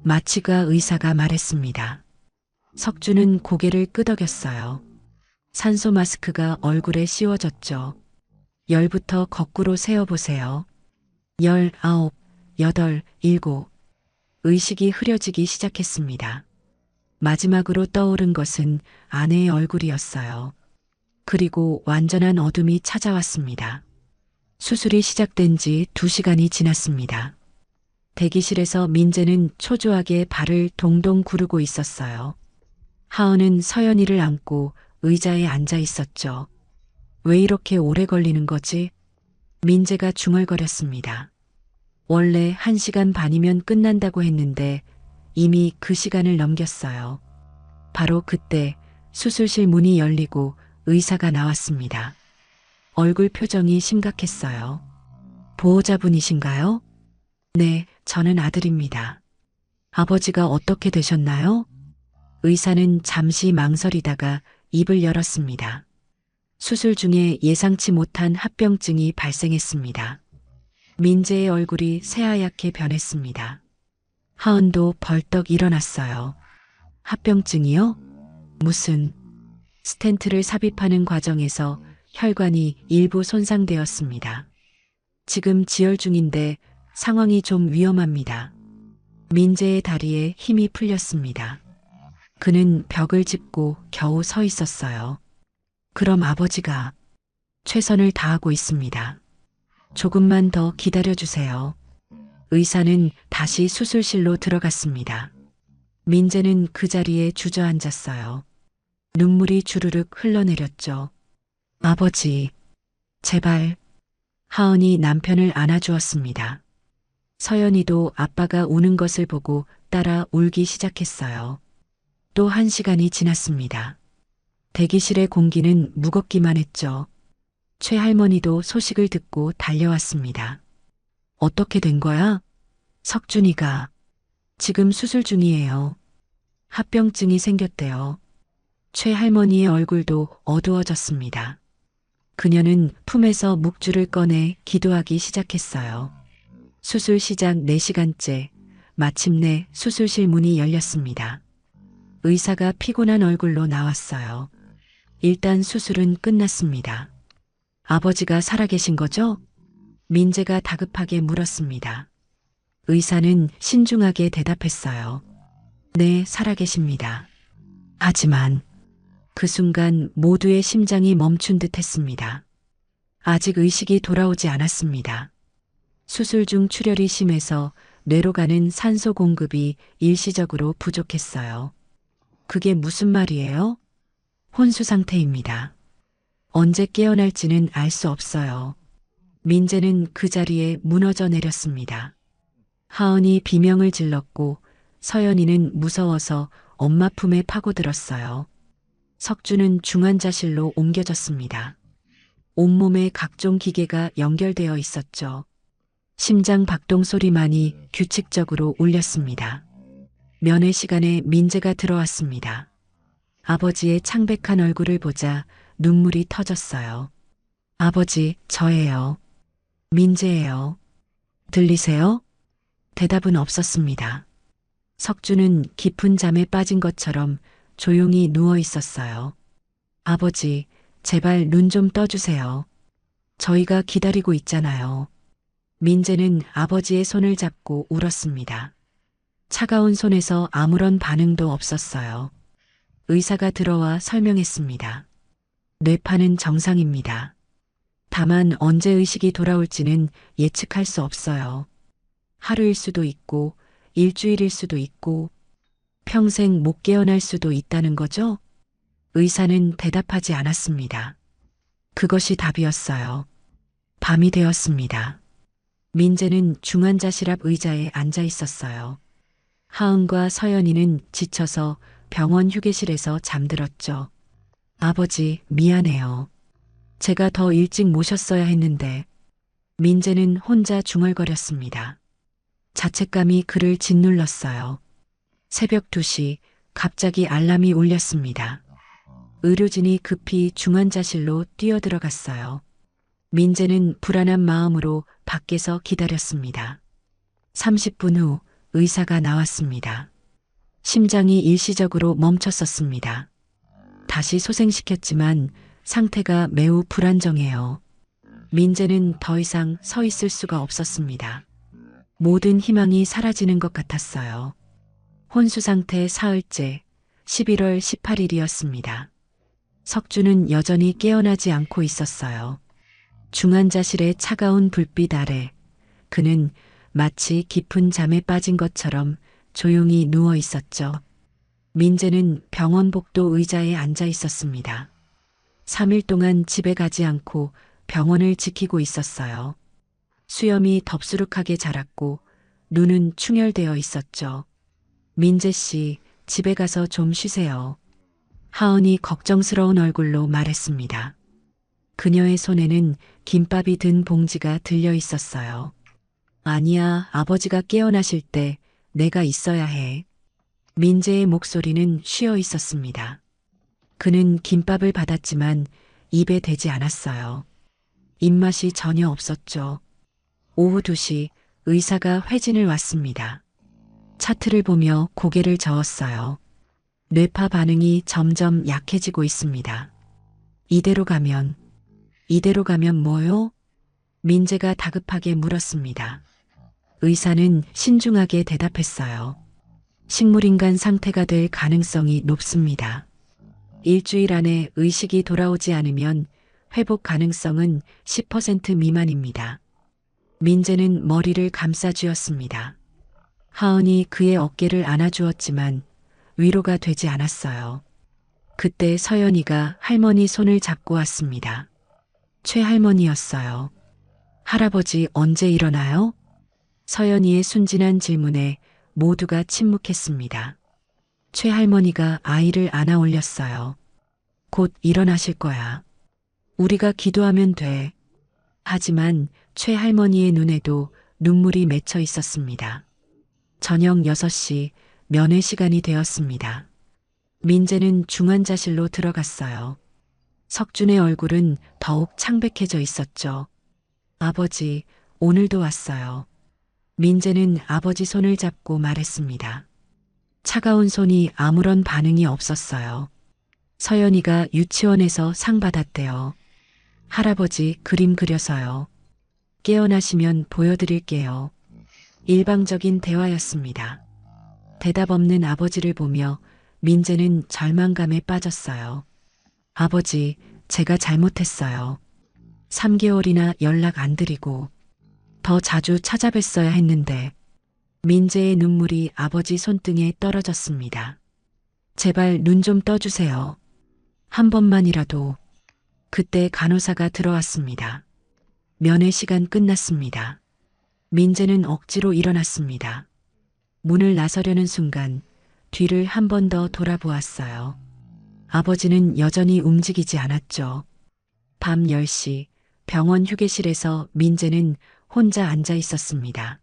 마취가 의사가 말했습니다. 석준은 고개를 끄덕였어요. 산소 마스크가 얼굴에 씌워졌죠. 열부터 거꾸로 세어보세요. 19, 8, 7. 의식이 흐려지기 시작했습니다. 마지막으로 떠오른 것은 아내의 얼굴이었어요. 그리고 완전한 어둠이 찾아왔습니다. 수술이 시작된 지 2시간이 지났습니다. 대기실에서 민재는 초조하게 발을 동동 구르고 있었어요. 하은은 서연이를 안고 의자에 앉아 있었죠. 왜 이렇게 오래 걸리는 거지? 민재가 중얼거렸습니다. 원래 1시간 반이면 끝난다고 했는데 이미 그 시간을 넘겼어요. 바로 그때 수술실 문이 열리고 의사가 나왔습니다. 얼굴 표정이 심각했어요. 보호자분이신가요? 네, 저는 아들입니다. 아버지가 어떻게 되셨나요? 의사는 잠시 망설이다가 입을 열었습니다. 수술 중에 예상치 못한 합병증이 발생했습니다. 민재의 얼굴이 새하얗게 변했습니다. 하은도 벌떡 일어났어요. 합병증이요? 무슨... 스텐트를 삽입하는 과정에서 혈관이 일부 손상되었습니다. 지금 지혈 중인데 상황이 좀 위험합니다. 민재의 다리에 힘이 풀렸습니다. 그는 벽을 짚고 겨우 서 있었어요. 그럼 아버지가 최선을 다하고 있습니다. 조금만 더 기다려주세요. 의사는 다시 수술실로 들어갔습니다. 민재는 그 자리에 주저앉았어요. 눈물이 주르륵 흘러내렸죠. 아버지, 제발. 하은이 남편을 안아주었습니다. 서연이도 아빠가 우는 것을 보고 따라 울기 시작했어요. 또 1시간이 지났습니다. 대기실의 공기는 무겁기만 했죠. 최할머니도 소식을 듣고 달려왔습니다. 어떻게 된 거야? 석준이가 지금 수술 중이에요. 합병증이 생겼대요. 최할머니의 얼굴도 어두워졌습니다. 그녀는 품에서 묵주를 꺼내 기도하기 시작했어요. 수술 시작 4시간째, 마침내 수술실 문이 열렸습니다. 의사가 피곤한 얼굴로 나왔어요. 일단 수술은 끝났습니다. 아버지가 살아계신 거죠? 민재가 다급하게 물었습니다. 의사는 신중하게 대답했어요. 네, 살아계십니다. 하지만 그 순간 모두의 심장이 멈춘 듯 했습니다. 아직 의식이 돌아오지 않았습니다. 수술 중 출혈이 심해서 뇌로 가는 산소 공급이 일시적으로 부족했어요. 그게 무슨 말이에요? 혼수 상태입니다. 언제 깨어날지는 알 수 없어요. 민재는 그 자리에 무너져 내렸습니다. 하은이 비명을 질렀고 서연이는 무서워서 엄마 품에 파고들었어요. 석주는 중환자실로 옮겨졌습니다. 온몸에 각종 기계가 연결되어 있었죠. 심장 박동 소리만이 규칙적으로 울렸습니다. 면회 시간에 민재가 들어왔습니다. 아버지의 창백한 얼굴을 보자 눈물이 터졌어요. 아버지, 저예요. 민재예요. 들리세요? 대답은 없었습니다. 석주는 깊은 잠에 빠진 것처럼 조용히 누워 있었어요. 아버지, 제발 눈 좀 떠주세요. 저희가 기다리고 있잖아요. 민재는 아버지의 손을 잡고 울었습니다. 차가운 손에서 아무런 반응도 없었어요. 의사가 들어와 설명했습니다. 뇌파는 정상입니다. 다만 언제 의식이 돌아올지는 예측할 수 없어요. 하루일 수도 있고, 일주일일 수도 있고, 평생 못 깨어날 수도 있다는 거죠? 의사는 대답하지 않았습니다. 그것이 답이었어요. 밤이 되었습니다. 민재는 중환자실 앞 의자에 앉아 있었어요. 하은과 서연이는 지쳐서 병원 휴게실에서 잠들었죠. 아버지, 미안해요. 제가 더 일찍 모셨어야 했는데. 민재는 혼자 중얼거렸습니다. 자책감이 그를 짓눌렀어요. 새벽 2시 갑자기 알람이 울렸습니다. 의료진이 급히 중환자실로 뛰어들어갔어요. 민재는 불안한 마음으로 밖에서 기다렸습니다. 30분 후 의사가 나왔습니다. 심장이 일시적으로 멈췄었습니다. 다시 소생시켰지만 상태가 매우 불안정해요. 민재는 더 이상 서 있을 수가 없었습니다. 모든 희망이 사라지는 것 같았어요. 혼수 상태 사흘째 11월 18일이었습니다. 석주는 여전히 깨어나지 않고 있었어요. 중환자실의 차가운 불빛 아래 그는 마치 깊은 잠에 빠진 것처럼 조용히 누워 있었죠. 민재는 병원 복도 의자에 앉아 있었습니다. 3일 동안 집에 가지 않고 병원을 지키고 있었어요. 수염이 덥수룩하게 자랐고 눈은 충혈되어 있었죠. 민재 씨, 집에 가서 좀 쉬세요. 하은이 걱정스러운 얼굴로 말했습니다. 그녀의 손에는 김밥이 든 봉지가 들려 있었어요. 아니야, 아버지가 깨어나실 때 내가 있어야 해. 민재의 목소리는 쉬어 있었습니다. 그는 김밥을 받았지만 입에 대지 않았어요. 입맛이 전혀 없었죠. 오후 2시 의사가 회진을 왔습니다. 차트를 보며 고개를 저었어요. 뇌파 반응이 점점 약해지고 있습니다. 이대로 가면 뭐요? 민재가 다급하게 물었습니다. 의사는 신중하게 대답했어요. 식물인간 상태가 될 가능성이 높습니다. 일주일 안에 의식이 돌아오지 않으면 회복 가능성은 10% 미만입니다. 민재는 머리를 감싸쥐었습니다. 하은이 그의 어깨를 안아주었지만 위로가 되지 않았어요. 그때 서연이가 할머니 손을 잡고 왔습니다. 최할머니였어요. 할아버지 언제 일어나요? 서연이의 순진한 질문에 모두가 침묵했습니다. 최할머니가 아이를 안아 올렸어요. 곧 일어나실 거야. 우리가 기도하면 돼. 하지만 최할머니의 눈에도 눈물이 맺혀 있었습니다. 저녁 6시 면회 시간이 되었습니다. 민재는 중환자실로 들어갔어요. 석준의 얼굴은 더욱 창백해져 있었죠. 아버지, 오늘도 왔어요. 민재는 아버지 손을 잡고 말했습니다. 차가운 손이 아무런 반응이 없었어요. 서연이가 유치원에서 상 받았대요. 할아버지 그림 그려서요. 깨어나시면 보여드릴게요. 일방적인 대화였습니다. 대답 없는 아버지를 보며 민재는 절망감에 빠졌어요. 아버지, 제가 잘못했어요. 3개월이나 연락 안 드리고 더 자주 찾아뵀어야 했는데. 민재의 눈물이 아버지 손등에 떨어졌습니다. 제발 눈 좀 떠주세요. 한 번만이라도. 그때 간호사가 들어왔습니다. 면회 시간 끝났습니다. 민재는 억지로 일어났습니다. 문을 나서려는 순간 뒤를 한 번 더 돌아보았어요. 아버지는 여전히 움직이지 않았죠. 밤 10시 병원 휴게실에서 민재는 혼자 앉아 있었습니다.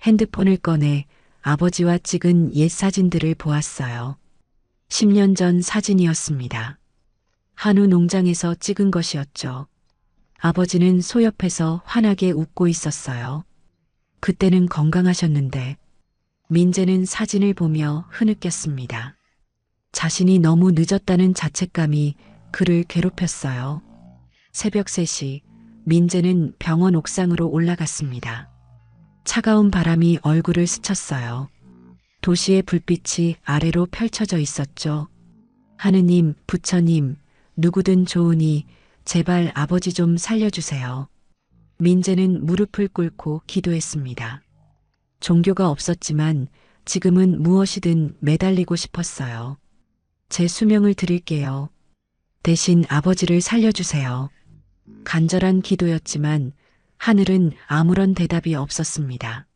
핸드폰을 꺼내 아버지와 찍은 옛 사진들을 보았어요. 10년 전 사진이었습니다. 한우 농장에서 찍은 것이었죠. 아버지는 소 옆에서 환하게 웃고 있었어요. 그때는 건강하셨는데. 민재는 사진을 보며 흐느꼈습니다. 자신이 너무 늦었다는 자책감이 그를 괴롭혔어요. 새벽 3시 민재는 병원 옥상으로 올라갔습니다. 차가운 바람이 얼굴을 스쳤어요. 도시의 불빛이 아래로 펼쳐져 있었죠. 하느님, 부처님, 누구든 좋으니 제발 아버지 좀 살려주세요. 민재는 무릎을 꿇고 기도했습니다. 종교가 없었지만 지금은 무엇이든 매달리고 싶었어요. 제 수명을 드릴게요. 대신 아버지를 살려주세요. 간절한 기도였지만 하늘은 아무런 대답이 없었습니다.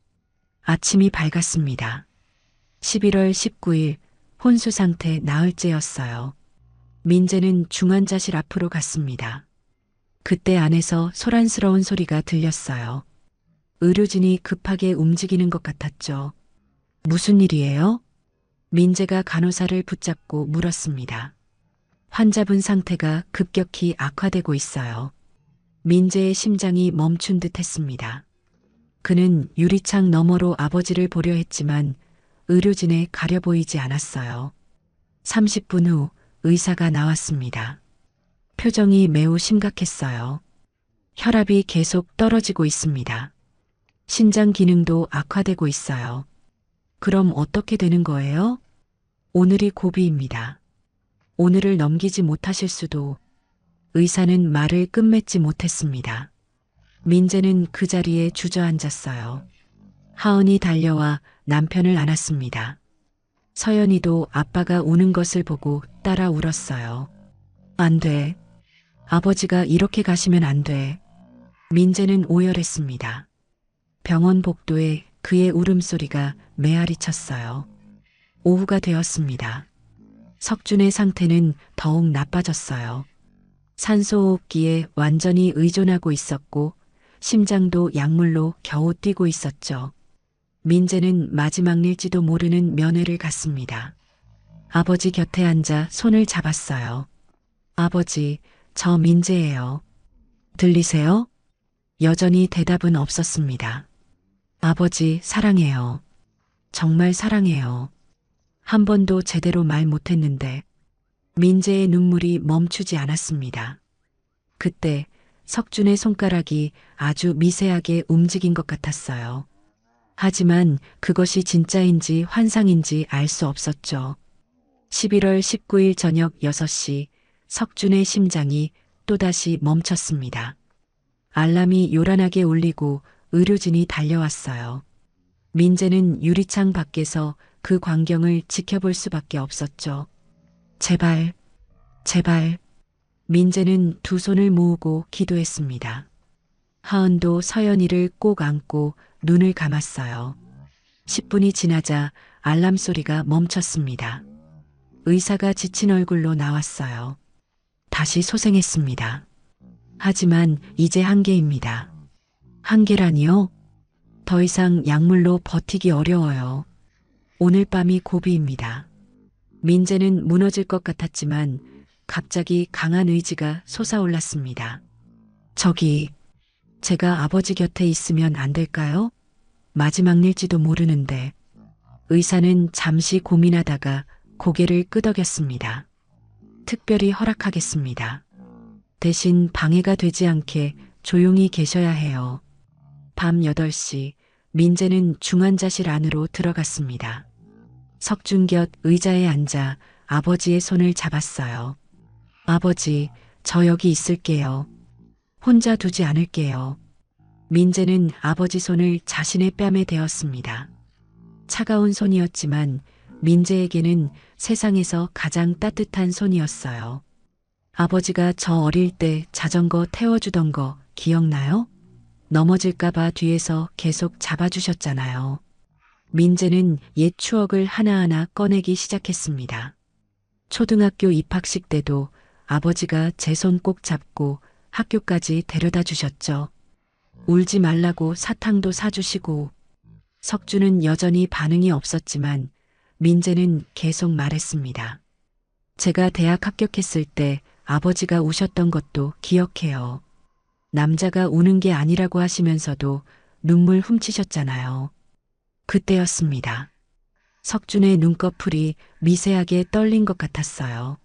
아침이 밝았습니다. 11월 19일 혼수 상태 나흘째였어요. 민재는 중환자실 앞으로 갔습니다. 그때 안에서 소란스러운 소리가 들렸어요. 의료진이 급하게 움직이는 것 같았죠. 무슨 일이에요? 민재가 간호사를 붙잡고 물었습니다. 환자분 상태가 급격히 악화되고 있어요. 민재의 심장이 멈춘 듯 했습니다. 그는 유리창 너머로 아버지를 보려 했지만 의료진에 가려 보이지 않았어요. 30분 후 의사가 나왔습니다. 표정이 매우 심각했어요. 혈압이 계속 떨어지고 있습니다. 신장 기능도 악화되고 있어요. 그럼 어떻게 되는 거예요? 오늘이 고비입니다. 오늘을 넘기지 못하실 수도. 의사는 말을 끝맺지 못했습니다. 민재는 그 자리에 주저앉았어요. 하은이 달려와 남편을 안았습니다. 서연이도 아빠가 우는 것을 보고 따라 울었어요. 안 돼. 아버지가 이렇게 가시면 안 돼. 민재는 오열했습니다. 병원 복도에 그의 울음소리가 메아리 쳤어요. 오후가 되었습니다. 석준의 상태는 더욱 나빠졌어요. 산소호흡기에 완전히 의존하고 있었고 심장도 약물로 겨우 뛰고 있었죠. 민재는 마지막 일지도 모르는 면회를 갔습니다. 아버지 곁에 앉아 손을 잡았어요. 아버지, 저 민재예요. 들리세요? 여전히 대답은 없었습니다. 아버지, 사랑해요. 정말 사랑해요. 한 번도 제대로 말 못했는데 민재의 눈물이 멈추지 않았습니다. 그때 석준의 손가락이 아주 미세하게 움직인 것 같았어요. 하지만 그것이 진짜인지 환상인지 알 수 없었죠. 11월 19일 저녁 6시 석준의 심장이 또다시 멈췄습니다. 알람이 요란하게 울리고 의료진이 달려왔어요. 민재는 유리창 밖에서 그 광경을 지켜볼 수밖에 없었죠. 제발, 제발. 민재는 두 손을 모으고 기도했습니다. 하은도 서연이를 꼭 안고 눈을 감았어요. 10분이 지나자 알람 소리가 멈췄습니다. 의사가 지친 얼굴로 나왔어요. 다시 소생했습니다. 하지만 이제 한계입니다. 한계라니요? 더 이상 약물로 버티기 어려워요. 오늘 밤이 고비입니다. 민재는 무너질 것 같았지만 갑자기 강한 의지가 솟아올랐습니다. 저기, 제가 아버지 곁에 있으면 안 될까요? 마지막 일지도 모르는데. 의사는 잠시 고민하다가 고개를 끄덕였습니다. 특별히 허락하겠습니다. 대신 방해가 되지 않게 조용히 계셔야 해요. 밤 8시 민재는 중환자실 안으로 들어갔습니다. 석준 곁 의자에 앉아 아버지의 손을 잡았어요. 아버지, 저 여기 있을게요. 혼자 두지 않을게요. 민재는 아버지 손을 자신의 뺨에 대었습니다. 차가운 손이었지만 민재에게는 세상에서 가장 따뜻한 손이었어요. 아버지가 저 어릴 때 자전거 태워주던 거 기억나요? 넘어질까봐 뒤에서 계속 잡아주셨잖아요. 민재는 옛 추억을 하나하나 꺼내기 시작했습니다. 초등학교 입학식 때도 아버지가 제 손 꼭 잡고 학교까지 데려다 주셨죠. 울지 말라고 사탕도 사주시고. 석준은 여전히 반응이 없었지만 민재는 계속 말했습니다. 제가 대학 합격했을 때 아버지가 우셨던 것도 기억해요. 남자가 우는 게 아니라고 하시면서도 눈물 훔치셨잖아요. 그때였습니다. 석준의 눈꺼풀이 미세하게 떨린 것 같았어요.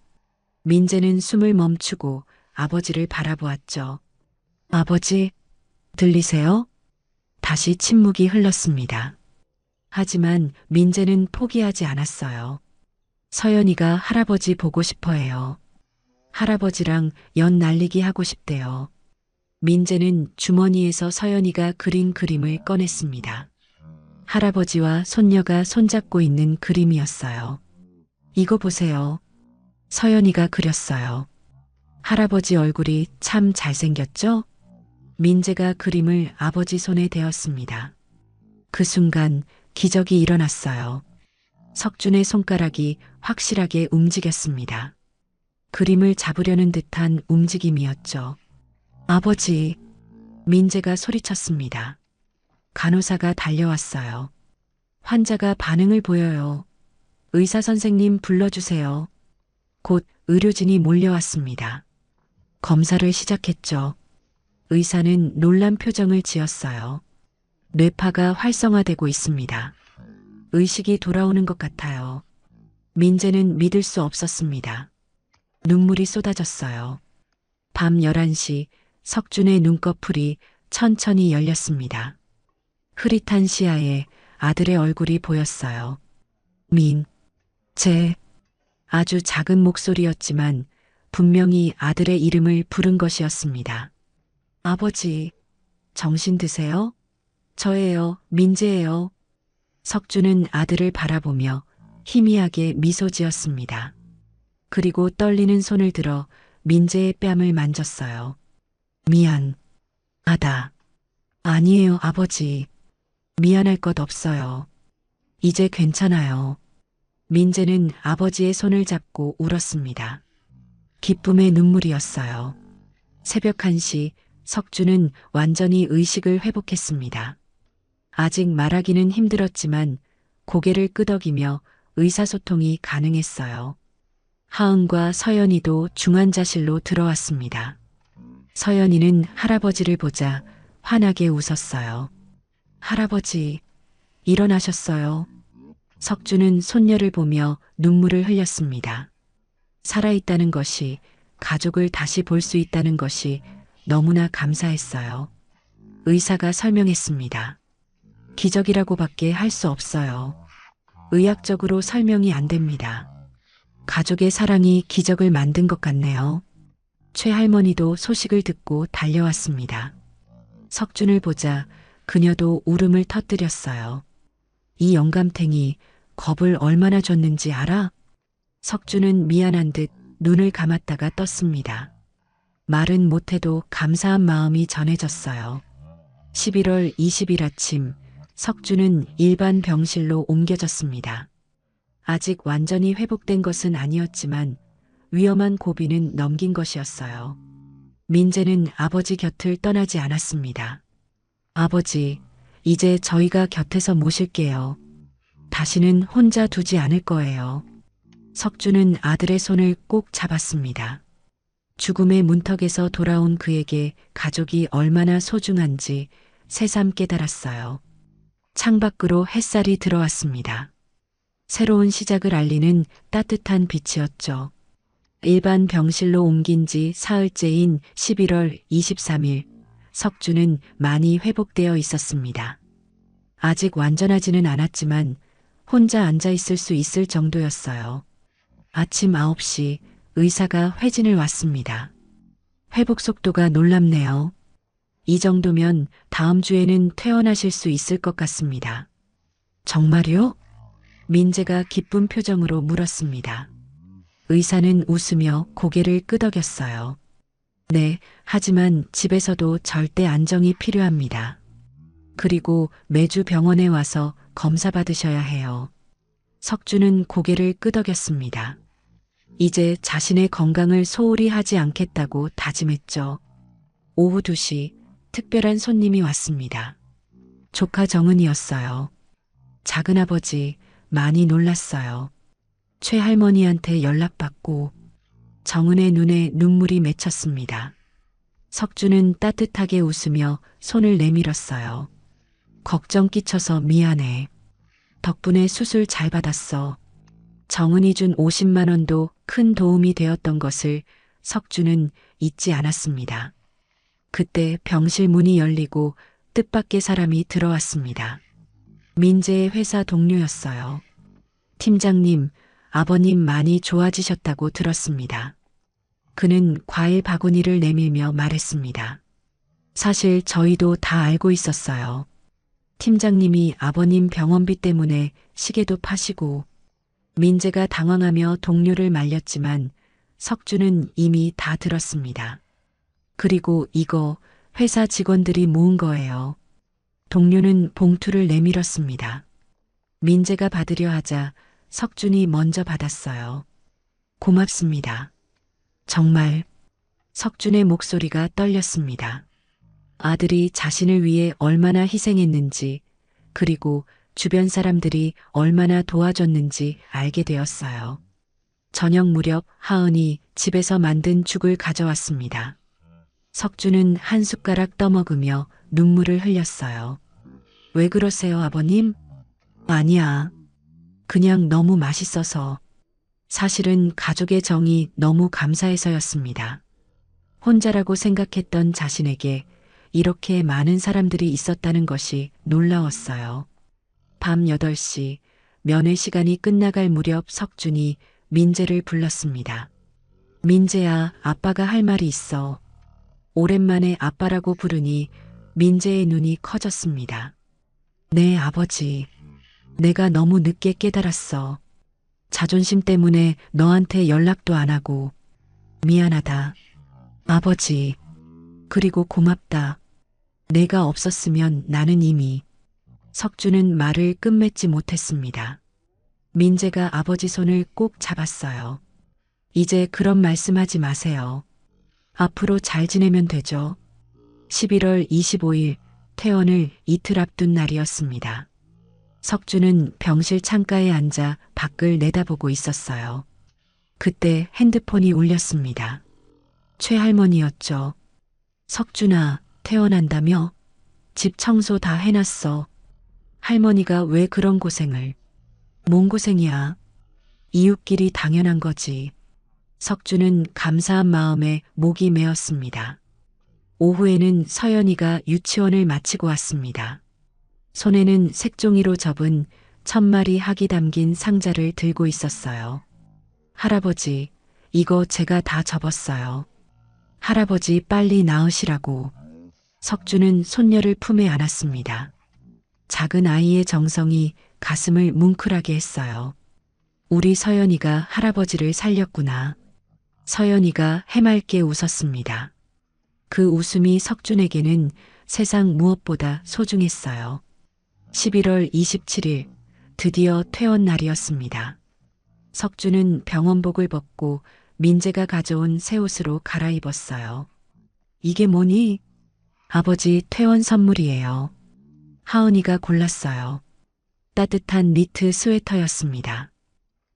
민재는 숨을 멈추고 아버지를 바라보았죠. 아버지, 들리세요? 다시 침묵이 흘렀습니다. 하지만 민재는 포기하지 않았어요. 서연이가 할아버지 보고 싶어 해요. 할아버지랑 연 날리기 하고 싶대요. 민재는 주머니에서 서연이가 그린 그림을 꺼냈습니다. 할아버지와 손녀가 손잡고 있는 그림이었어요. 이거 보세요. 서연이가 그렸어요. 할아버지 얼굴이 참 잘생겼죠? 민재가 그림을 아버지 손에 대었습니다. 그 순간 기적이 일어났어요. 석준의 손가락이 확실하게 움직였습니다. 그림을 잡으려는 듯한 움직임이었죠. 아버지, 민재가 소리쳤습니다. 간호사가 달려왔어요. 환자가 반응을 보여요. 의사 선생님 불러주세요. 곧 의료진이 몰려왔습니다. 검사를 시작했죠. 의사는 놀란 표정을 지었어요. 뇌파가 활성화되고 있습니다. 의식이 돌아오는 것 같아요. 민재는 믿을 수 없었습니다. 눈물이 쏟아졌어요. 밤 11시 석준의 눈꺼풀이 천천히 열렸습니다. 흐릿한 시야에 아들의 얼굴이 보였어요. 아주 작은 목소리였지만 분명히 아들의 이름을 부른 것이었습니다. 아버지, 정신 드세요? 저예요, 민재예요. 석준은 아들을 바라보며 희미하게 미소 지었습니다. 그리고 떨리는 손을 들어 민재의 뺨을 만졌어요. 미안하다. 아니에요, 아버지. 미안할 것 없어요. 이제 괜찮아요. 민재는 아버지의 손을 잡고 울었습니다. 기쁨의 눈물이었어요. 새벽 1시 석준은 완전히 의식을 회복했습니다. 아직 말하기는 힘들었지만 고개를 끄덕이며 의사소통이 가능했어요. 하은과 서연이도 중환자실로 들어왔습니다. 서연이는 할아버지를 보자 환하게 웃었어요. 할아버지, 일어나셨어요. 석준은 손녀를 보며 눈물을 흘렸습니다. 살아있다는 것이, 가족을 다시 볼 수 있다는 것이 너무나 감사했어요. 의사가 설명했습니다. 기적이라고밖에 할 수 없어요. 의학적으로 설명이 안 됩니다. 가족의 사랑이 기적을 만든 것 같네요. 최할머니도 소식을 듣고 달려왔습니다. 석준을 보자 그녀도 울음을 터뜨렸어요. 이 영감탱이 겁을 얼마나 줬는지 알아? 석준은 미안한 듯 눈을 감았다가 떴습니다. 말은 못해도 감사한 마음이 전해졌어요. 11월 20일 아침 석준은 일반 병실로 옮겨졌습니다. 아직 완전히 회복된 것은 아니었지만 위험한 고비는 넘긴 것이었어요. 민재는 아버지 곁을 떠나지 않았습니다. 아버지, 이제 저희가 곁에서 모실게요. 다시는 혼자 두지 않을 거예요. 석준은 아들의 손을 꼭 잡았습니다. 죽음의 문턱에서 돌아온 그에게 가족이 얼마나 소중한지 새삼 깨달았어요. 창밖으로 햇살이 들어왔습니다. 새로운 시작을 알리는 따뜻한 빛이었죠. 일반 병실로 옮긴 지 사흘째인 11월 23일, 석준은 많이 회복되어 있었습니다. 아직 완전하지는 않았지만 혼자 앉아 있을 수 있을 정도였어요. 아침 9시 의사가 회진을 왔습니다. 회복 속도가 놀랍네요. 이 정도면 다음 주에는 퇴원하실 수 있을 것 같습니다. 정말요? 민재가 기쁜 표정으로 물었습니다. 의사는 웃으며 고개를 끄덕였어요. 네, 하지만 집에서도 절대 안정이 필요합니다. 그리고 매주 병원에 와서 검사 받으셔야 해요. 석준은 고개를 끄덕였습니다. 이제 자신의 건강을 소홀히 하지 않겠다고 다짐했죠. 오후 2시 특별한 손님이 왔습니다. 조카 정은이었어요. 작은아버지 많이 놀랐어요. 최할머니한테 연락받고 정은의 눈에 눈물이 맺혔습니다. 석준은 따뜻하게 웃으며 손을 내밀었어요. 걱정 끼쳐서 미안해. 덕분에 수술 잘 받았어. 정은이 준 50만 원도 큰 도움이 되었던 것을 석주는 잊지 않았습니다. 그때 병실 문이 열리고 뜻밖의 사람이 들어왔습니다. 민재의 회사 동료였어요. 팀장님, 아버님 많이 좋아지셨다고 들었습니다. 그는 과일 바구니를 내밀며 말했습니다. 사실 저희도 다 알고 있었어요. 팀장님이 아버님 병원비 때문에 시계도 파시고. 민재가 당황하며 동료를 말렸지만 석주는 이미 다 들었습니다. 그리고 이거 회사 직원들이 모은 거예요. 동료는 봉투를 내밀었습니다. 민재가 받으려 하자 석준이 먼저 받았어요. 고맙습니다. 정말. 석준의 목소리가 떨렸습니다. 아들이 자신을 위해 얼마나 희생했는지, 그리고 주변 사람들이 얼마나 도와줬는지 알게 되었어요. 저녁 무렵 하은이 집에서 만든 죽을 가져왔습니다. 석준은 한 숟가락 떠먹으며 눈물을 흘렸어요. 왜 그러세요, 아버님? 아니야. 그냥 너무 맛있어서. 사실은 가족의 정이 너무 감사해서였습니다. 혼자라고 생각했던 자신에게 이렇게 많은 사람들이 있었다는 것이 놀라웠어요. 밤 8시 면회 시간이 끝나갈 무렵 석준이 민재를 불렀습니다. 민재야, 아빠가 할 말이 있어. 오랜만에 아빠라고 부르니 민재의 눈이 커졌습니다. 네, 아버지. 내가 너무 늦게 깨달았어. 자존심 때문에 너한테 연락도 안 하고. 미안하다. 아버지. 그리고 고맙다. 내가 없었으면 나는 이미. 석준은 말을 끝맺지 못했습니다. 민재가 아버지 손을 꼭 잡았어요. 이제 그런 말씀하지 마세요. 앞으로 잘 지내면 되죠. 11월 25일 퇴원을 이틀 앞둔 날이었습니다. 석준은 병실 창가에 앉아 밖을 내다보고 있었어요. 그때 핸드폰이 울렸습니다. 최할머니였죠. 석준아, 퇴원한다며? 집 청소 다 해놨어. 할머니가 왜 그런 고생을. 뭔 고생이야. 이웃끼리 당연한 거지. 석준은 감사한 마음에 목이 메었습니다. 오후에는 서연이가 유치원을 마치고 왔습니다. 손에는 색종이로 접은 1000마리 학이 담긴 상자를 들고 있었어요. 할아버지, 이거 제가 다 접었어요. 할아버지 빨리 나으시라고. 석준은 손녀를 품에 안았습니다. 작은 아이의 정성이 가슴을 뭉클하게 했어요. 우리 서연이가 할아버지를 살렸구나. 서연이가 해맑게 웃었습니다. 그 웃음이 석준에게는 세상 무엇보다 소중했어요. 11월 27일, 드디어 퇴원 날이었습니다. 석준은 병원복을 벗고 민재가 가져온 새 옷으로 갈아입었어요. 이게 뭐니? 아버지 퇴원 선물이에요. 하은이가 골랐어요. 따뜻한 니트 스웨터였습니다.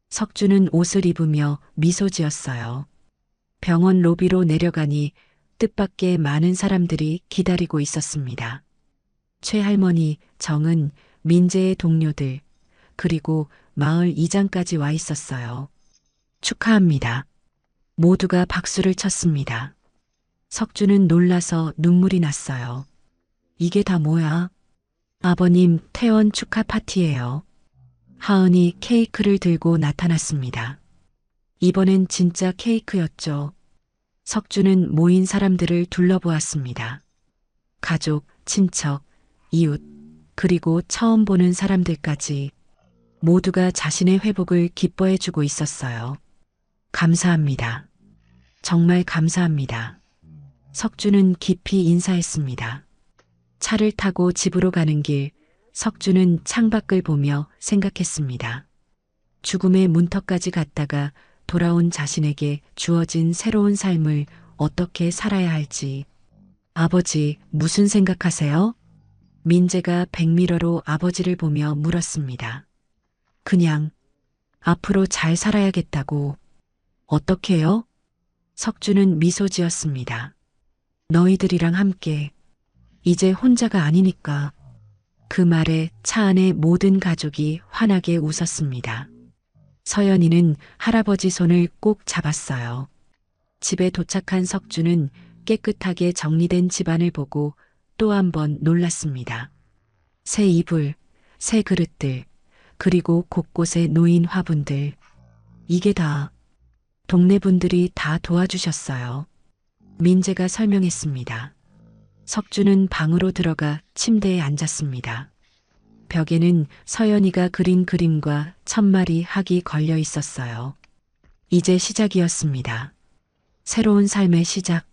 석준은 옷을 입으며 미소 지었어요. 병원 로비로 내려가니 뜻밖의 많은 사람들이 기다리고 있었습니다. 최할머니, 정은, 민재의 동료들, 그리고 마을 이장까지 와 있었어요. 축하합니다. 모두가 박수를 쳤습니다. 석준은 놀라서 눈물이 났어요. 이게 다 뭐야? 아버님 퇴원 축하 파티예요. 하은이 케이크를 들고 나타났습니다. 이번엔 진짜 케이크였죠. 석준은 모인 사람들을 둘러보았습니다. 가족, 친척, 이웃, 그리고 처음 보는 사람들까지 모두가 자신의 회복을 기뻐해주고 있었어요. 감사합니다. 정말 감사합니다. 석준은 깊이 인사했습니다. 차를 타고 집으로 가는 길, 석준은 창밖을 보며 생각했습니다. 죽음의 문턱까지 갔다가 돌아온 자신에게 주어진 새로운 삶을 어떻게 살아야 할지. 아버지, 무슨 생각하세요? 민재가 백미러로 아버지를 보며 물었습니다. 그냥 앞으로 잘 살아야겠다고. 어떻게요? 석준은 미소 지었습니다. 너희들이랑 함께. 이제 혼자가 아니니까. 그 말에 차 안의 모든 가족이 환하게 웃었습니다. 서연이는 할아버지 손을 꼭 잡았어요. 집에 도착한 석주는 깨끗하게 정리된 집안을 보고 또 한 번 놀랐습니다. 새 이불, 새 그릇들, 그리고 곳곳에 놓인 화분들. 이게 다 동네 분들이 다 도와주셨어요. 민재가 설명했습니다. 석주는 방으로 들어가 침대에 앉았습니다. 벽에는 서연이가 그린 그림과 1000마리 학이 걸려 있었어요. 이제 시작이었습니다. 새로운 삶의 시작.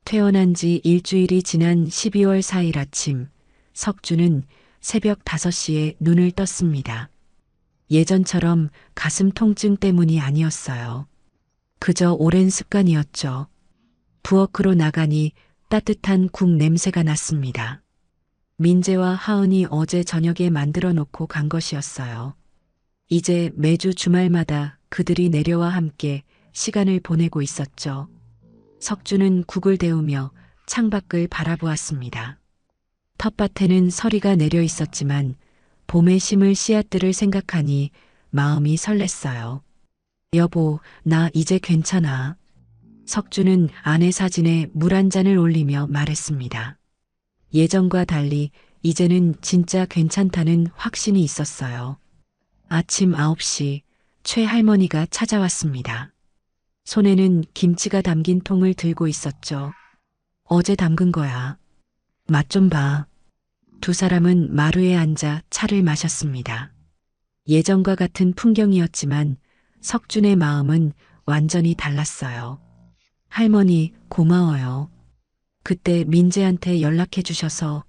퇴원한 지 일주일이 지난 12월 4일 아침, 석주는 새벽 5시에 눈을 떴습니다. 예전처럼 가슴 통증 때문이 아니었어요. 그저 오랜 습관이었죠. 부엌으로 나가니 따뜻한 국 냄새가 났습니다. 민재와 하은이 어제 저녁에 만들어 놓고 간 것이었어요. 이제 매주 주말마다 그들이 내려와 함께 시간을 보내고 있었죠. 석주는 국을 데우며 창밖을 바라보았습니다. 텃밭에는 서리가 내려 있었지만 봄에 심을 씨앗들을 생각하니 마음이 설렜어요. 여보, 나 이제 괜찮아. 석주는 아내 사진에 물 한 잔을 올리며 말했습니다. 예전과 달리 이제는 진짜 괜찮다는 확신이 있었어요. 아침 9시 최 할머니가 찾아왔습니다. 손에는 김치가 담긴 통을 들고 있었죠. 어제 담근 거야. 맛 좀 봐. 두 사람은 마루에 앉아 차를 마셨습니다. 예전과 같은 풍경이었지만 석준의 마음은 완전히 달랐어요. 할머니, 고마워요. 그때 민재한테 연락해 주셔서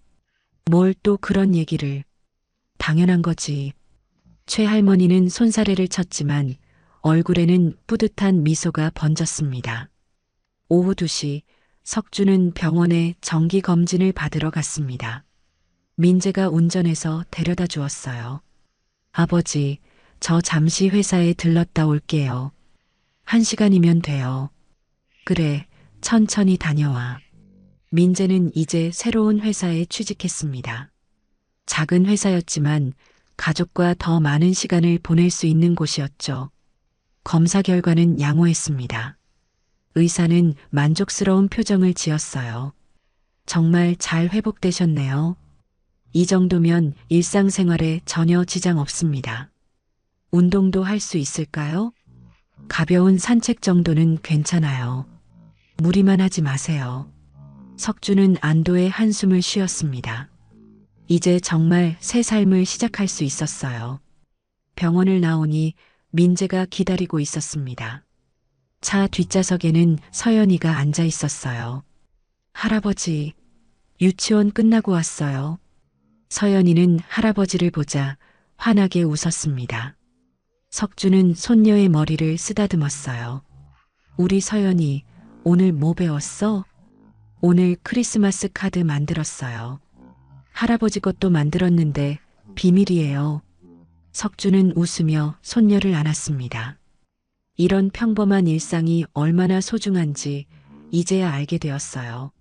뭘 또 그런 얘기를. 당연한 거지. 최 할머니는 손사래를 쳤지만 얼굴에는 뿌듯한 미소가 번졌습니다. 오후 2시 석주는 병원에 정기 검진을 받으러 갔습니다. 민재가 운전해서 데려다 주었어요. 아버지, 저 잠시 회사에 들렀다 올게요. 1시간이면 돼요. 그래, 천천히 다녀와. 민재는 이제 새로운 회사에 취직했습니다. 작은 회사였지만 가족과 더 많은 시간을 보낼 수 있는 곳이었죠. 검사 결과는 양호했습니다. 의사는 만족스러운 표정을 지었어요. 정말 잘 회복되셨네요. 이 정도면 일상생활에 전혀 지장 없습니다. 운동도 할 수 있을까요? 가벼운 산책 정도는 괜찮아요. 무리만 하지 마세요. 석주는 안도의 한숨을 쉬었습니다. 이제 정말 새 삶을 시작할 수 있었어요. 병원을 나오니 민재가 기다리고 있었습니다. 차 뒷좌석에는 서연이가 앉아 있었어요. 할아버지, 유치원 끝나고 왔어요. 서연이는 할아버지를 보자 환하게 웃었습니다. 석주는 손녀의 머리를 쓰다듬었어요. 우리 서연이 오늘 뭐 배웠어? 오늘 크리스마스 카드 만들었어요. 할아버지 것도 만들었는데 비밀이에요. 석주는 웃으며 손녀를 안았습니다. 이런 평범한 일상이 얼마나 소중한지 이제야 알게 되었어요.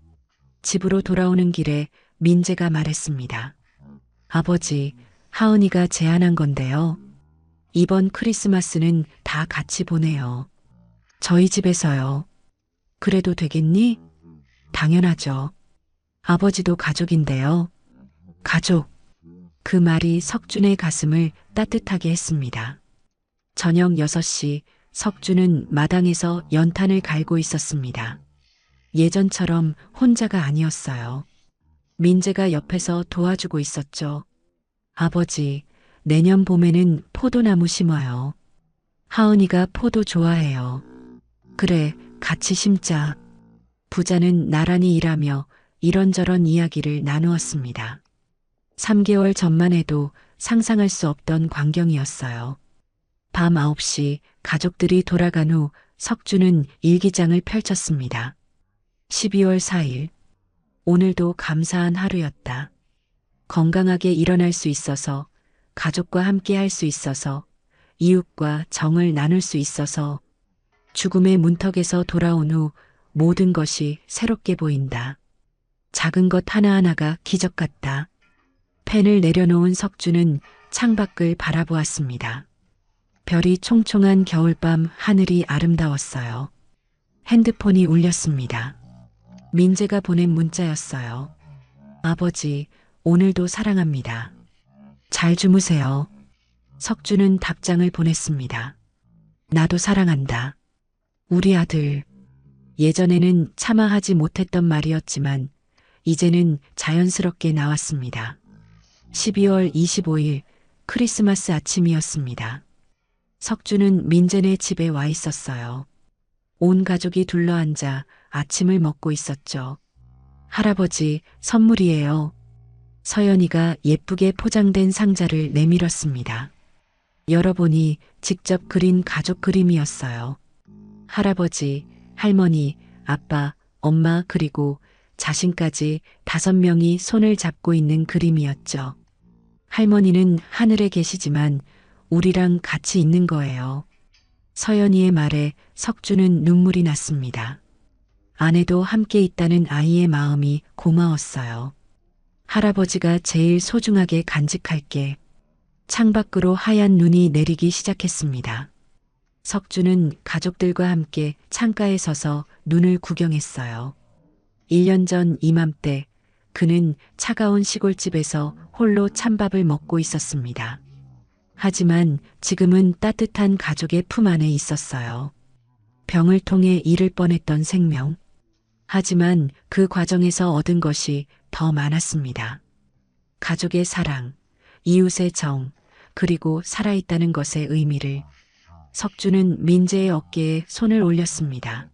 집으로 돌아오는 길에 민재가 말했습니다. 아버지, 하은이가 제안한 건데요. 이번 크리스마스는 다 같이 보내요. 저희 집에서요. 그래도 되겠니? 당연하죠. 아버지도 가족인데요. 가족. 그 말이 석준의 가슴을 따뜻하게 했습니다. 저녁 6시 석준은 마당에서 연탄을 갈고 있었습니다. 예전처럼 혼자가 아니었어요. 민재가 옆에서 도와주고 있었죠. 아버지, 내년 봄에는 포도나무 심어요. 하은이가 포도 좋아해요. 그래, 같이 심자. 부자는 나란히 일하며 이런저런 이야기를 나누었습니다. 3개월 전만 해도 상상할 수 없던 광경이었어요. 밤 9시 가족들이 돌아간 후 석주는 일기장을 펼쳤습니다. 12월 4일. 오늘도 감사한 하루였다. 건강하게 일어날 수 있어서, 가족과 함께 할 수 있어서, 이웃과 정을 나눌 수 있어서, 죽음의 문턱에서 돌아온 후 모든 것이 새롭게 보인다. 작은 것 하나하나가 기적 같다. 펜을 내려놓은 석주는 창밖을 바라보았습니다. 별이 총총한 겨울밤 하늘이 아름다웠어요. 핸드폰이 울렸습니다. 민재가 보낸 문자였어요. 아버지, 오늘도 사랑합니다. 잘 주무세요. 석주는 답장을 보냈습니다. 나도 사랑한다. 우리 아들. 예전에는 차마 하지 못했던 말이었지만 이제는 자연스럽게 나왔습니다. 12월 25일 크리스마스 아침이었습니다. 석주는 민재네 집에 와 있었어요. 온 가족이 둘러앉아 아침을 먹고 있었죠. 할아버지, 선물이에요. 서연이가 예쁘게 포장된 상자를 내밀었습니다. 열어보니 직접 그린 가족 그림이었어요. 할아버지, 할머니, 아빠, 엄마 그리고 자신까지 5명이 손을 잡고 있는 그림이었죠. 할머니는 하늘에 계시지만 우리랑 같이 있는 거예요. 서연이의 말에 석주는 눈물이 났습니다. 아내도 함께 있다는 아이의 마음이 고마웠어요. 할아버지가 제일 소중하게 간직할게. 창밖으로 하얀 눈이 내리기 시작했습니다. 석주는 가족들과 함께 창가에 서서 눈을 구경했어요. 1년 전 이맘때 그는 차가운 시골집에서 홀로 찬밥을 먹고 있었습니다. 하지만 지금은 따뜻한 가족의 품 안에 있었어요. 병을 통해 잃을 뻔했던 생명. 하지만 그 과정에서 얻은 것이 더 많았습니다. 가족의 사랑, 이웃의 정, 그리고 살아있다는 것의 의미를. 석주는 민재의 어깨에 손을 올렸습니다.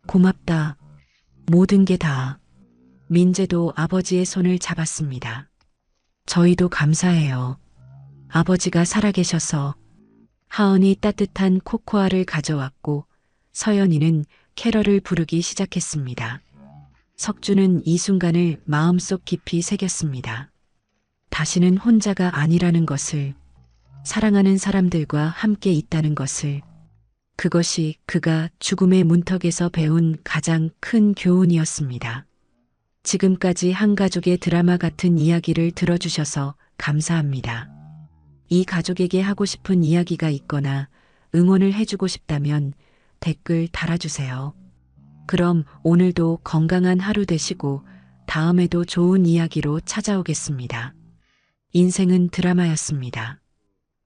고맙다. 모든 게 다. 민재도 아버지의 손을 잡았습니다. 저희도 감사해요. 아버지가 살아계셔서. 하은이 따뜻한 코코아를 가져왔고 서연이는 캐럴을 부르기 시작했습니다. 석주는 이 순간을 마음속 깊이 새겼습니다. 다시는 혼자가 아니라는 것을, 사랑하는 사람들과 함께 있다는 것을. 그것이 그가 죽음의 문턱에서 배운 가장 큰 교훈이었습니다. 지금까지 한 가족의 드라마 같은 이야기를 들어주셔서 감사합니다. 이 가족에게 하고 싶은 이야기가 있거나 응원을 해주고 싶다면 댓글 달아주세요. 그럼 오늘도 건강한 하루 되시고 다음에도 좋은 이야기로 찾아오겠습니다. 인생은 드라마였습니다.